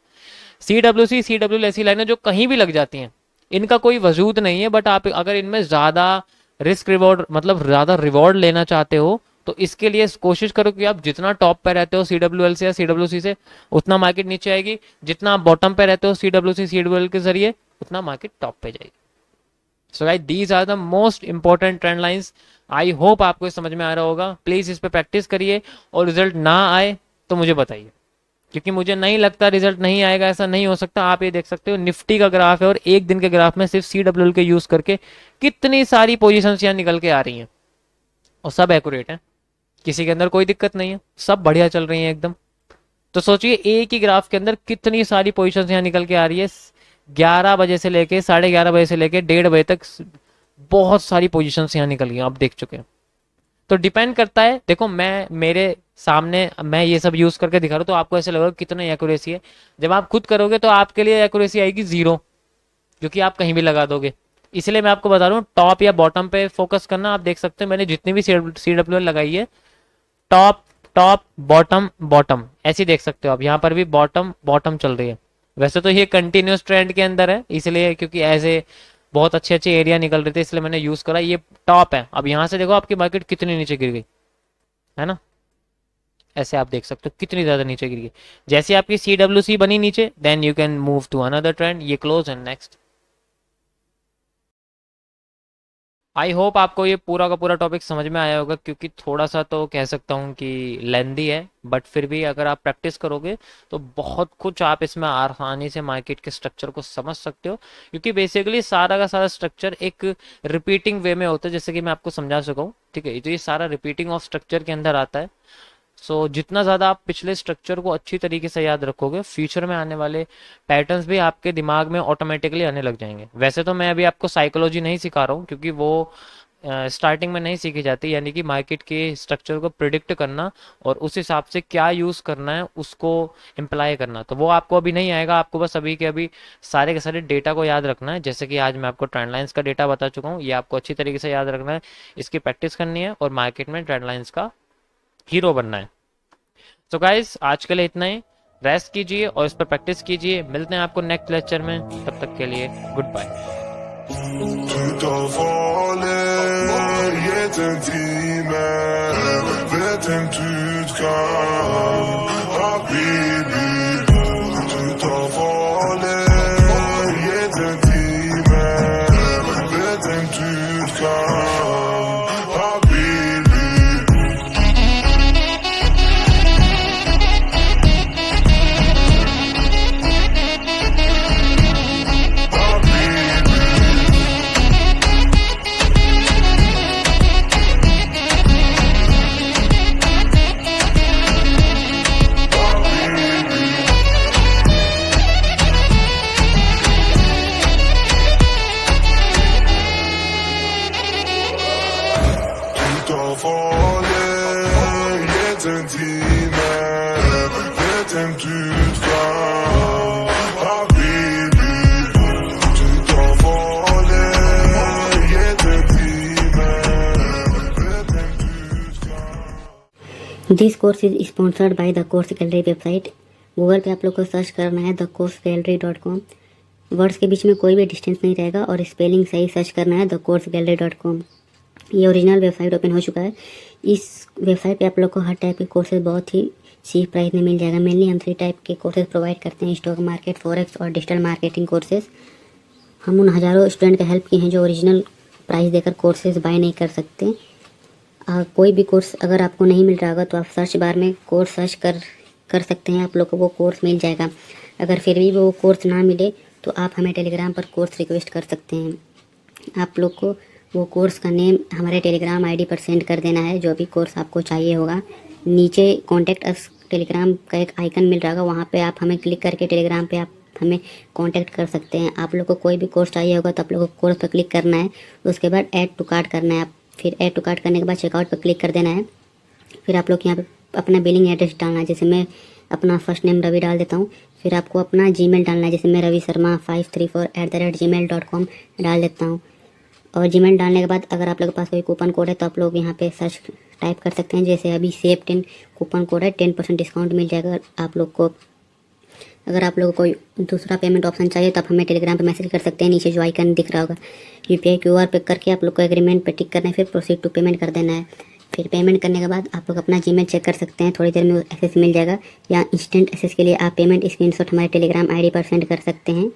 Speaker 1: CWC CWL ऐसी लाइन है जो कहीं भी लग जाती हैं, इनका कोई वजूद नहीं है, बट आप अगर इनमें ज्यादा रिस्क रिवॉर्ड, मतलब ज्यादा रिवॉर्ड लेना चाहते हो, तो इसके लिए कोशिश करो कि आप जितना टॉप पे रहते हो CWL से या CWC से, उतना मार्केट नीचे आएगी। जितना आप बॉटम पे रहते हो CWC CWL के जरिए, उतना मार्केट टॉप पे जाएगी। So guys, these are the most important trend lines. I hope आपको समझ में आ रहा होगा। प्लीज इस पे प्रैक्टिस करिए, और रिजल्ट ना आए तो मुझे बताइए, क्योंकि मुझे नहीं लगता रिजल्ट नहीं आएगा, ऐसा नहीं हो सकता। आप ये देख सकते हो निफ्टी का ग्राफ है, और एक दिन के ग्राफ में सिर्फ CWL के यूज करके कितनी सारी पोजीशंस यहाँ निकल के आ रही हैं, और सब एक्यूरेट है, किसी के अंदर कोई दिक्कत नहीं है, सब बढ़िया चल रही है एकदम। तो सोचिए एक ही ग्राफ के अंदर कितनी सारी पोजीशंस यहाँ निकल के आ रही है। 11 बजे से लेके 11:30 बजे से लेके 1:30 बजे तक बहुत सारी पोजीशंस यहाँ निकल गई, आप देख चुके हैं। तो डिपेंड करता है, देखो मैं मेरे सामने मैं ये सब यूज करके दिखा रहा हूँ, तो आपको ऐसे लगेगा कितना एक्यूरेसी है। जब आप खुद करोगे तो आपके लिए एक्यूरेसी आएगी 0, क्योंकि आप कहीं भी लगा दोगे। इसलिए मैं आपको बता रहा हूँ टॉप या बॉटम पे फोकस करना। आप देख सकते हो मैंने जितनी भी CWL लगाई है, टॉप टॉप बॉटम बॉटम ऐसी देख सकते हो आप। यहाँ पर भी बॉटम बॉटम चल रही है। वैसे तो ये कंटिन्यूस ट्रेंड के अंदर है, इसलिए क्योंकि ऐसे बहुत अच्छे अच्छे एरिया निकल रहे थे, इसलिए मैंने यूज करा। ये टॉप है। अब यहाँ से देखो आपकी मार्केट कितनी नीचे गिर गई है ना, ऐसे आप देख सकते हो कितनी ज्यादा नीचे गिर गई। जैसे आपकी CWC बनी नीचे, then you can move to another trend. ये close and next. I hope आपको ये पूरा का पूरा टॉपिक समझ में आया होगा, क्योंकि थोड़ा सा तो कह सकता हूँ कि लेंदी है, बट फिर भी अगर आप प्रैक्टिस करोगे तो बहुत कुछ आप इसमें आसानी से मार्केट के स्ट्रक्चर को समझ सकते हो। क्योंकि बेसिकली सारा का सारा स्ट्रक्चर एक रिपीटिंग वे में होता है, जैसे कि मैं आपको समझा सका हूँ, ठीक है। तो ये सारा रिपीटिंग ऑफ स्ट्रक्चर के अंदर आता है। जितना ज़्यादा आप पिछले स्ट्रक्चर को अच्छी तरीके से याद रखोगे, फ्यूचर में आने वाले पैटर्न्स भी आपके दिमाग में ऑटोमेटिकली आने लग जाएंगे। वैसे तो मैं अभी आपको साइकोलॉजी नहीं सिखा रहा हूँ, क्योंकि वो स्टार्टिंग में नहीं सीखी जाती, यानी कि मार्केट के स्ट्रक्चर को प्रिडिक्ट करना और उस हिसाब से क्या यूज़ करना है उसको इम्प्लाई करना, तो वो आपको अभी नहीं आएगा। आपको बस अभी के अभी सारे के सारे डेटा को याद रखना है। जैसे कि आज मैं आपको ट्रेंड लाइन्स का डेटा बता चुका हूँ, ये आपको अच्छी तरीके से याद रखना है, इसकी प्रैक्टिस करनी है और मार्केट में ट्रेंड लाइन्स का हीरो बनना है। तो गाइस आज के लिए इतना ही, रेस्ट कीजिए और इस पर प्रैक्टिस कीजिए। मिलते हैं आपको नेक्स्ट लेक्चर में, तब तक के लिए goodbye.
Speaker 3: Tout envolé, jetzt intimer, wird im Tütkan, Habibi. Tout envolé, jetzt intimer, wird im Tütkan, Habibi. Tout envolé, jetzt intimer, wird im Tütkan, Habibi. Tout envolé, jetzt intimer, wird im Tütkan.
Speaker 2: This course is sponsored by the course gallery website. Google पे आप लोग को search करना है thecoursegallery.com। Words के बीच में कोई भी डिस्टेंस नहीं रहेगा और स्पेलिंग सही सर्च करना है thecoursegallery.com। ये ओरिजिनल वेबसाइट ओपन हो चुका है। इस वेबसाइट पे आप लोग को हर टाइप के कोर्सेज बहुत ही चीप प्राइस में मिल जाएगा। मेनली हम 3 टाइप के कोर्सेज प्रोवाइड करते हैं, स्टॉक मार्केट, फॉरेक्स और डिजिटल मार्केटिंग कोर्सेज। हम उन हज़ारों स्टूडेंट का हेल्प किए हैं जो ओरिजिनल प्राइस देकर कोर्सेज बाय नहीं कर सकते। कोई भी कोर्स अगर आपको नहीं मिल रहा होगा तो आप सर्च बार में कोर्स सर्च कर सकते हैं, आप लोग को वो कोर्स मिल जाएगा। अगर फिर भी वो कोर्स ना मिले तो आप हमें टेलीग्राम पर कोर्स रिक्वेस्ट कर सकते हैं। आप लोग को वो कोर्स का नेम हमारे टेलीग्राम आईडी पर सेंड कर देना है, जो भी कोर्स आपको चाहिए होगा। नीचे कॉन्टैक्ट अस टेलीग्राम का एक आइकन मिल रहा होगा, वहाँ पे आप हमें क्लिक करके टेलीग्राम पे आप हमें कांटेक्ट कर सकते हैं। आप लोग को कोई भी कोर्स चाहिए होगा तो आप लोग को कोर्स पर क्लिक करना है, उसके बाद ऐड टू कार्ट करना है। आप फिर ऐड टू कार्ट करने के बाद चेकआउट पर क्लिक कर देना है। फिर आप लोग यहाँ पे अपना बिलिंग एड्रेस डालना है, जैसे मैं अपना फर्स्ट नेम रवि डाल देता हूँ। फिर आपको अपना जीमेल डालना है, जैसे मैं raviSharma534@gmail.com डाल देता हूँ। और जीमेल डालने के बाद अगर आप लोग के पास कोई कूपन कोड है तो आप लोग यहाँ पे सर्च टाइप कर सकते हैं, जैसे अभी सेव 10 कूपन कोड है, 10% डिस्काउंट मिल जाएगा आप लोग को। अगर आप लोगों को कोई दूसरा पेमेंट ऑप्शन चाहिए तो आप हमें टेलीग्राम पे मैसेज कर सकते हैं, नीचे जो आइकन दिख रहा होगा UPI QR पे करके आप लोग को एग्रीमेंट पे टिक करना है, फिर प्रोसीड टू पेमेंट कर देना है। फिर पेमेंट करने के बाद आप लोग अपना जीमेल चेक कर सकते हैं, थोड़ी देर में एक्सेस मिल जाएगा। या इंस्टेंट एक्सेस के लिए आप पेमेंट स्क्रीनशॉट हमारे टेलीग्राम आईडी पर सेंड कर सकते हैं।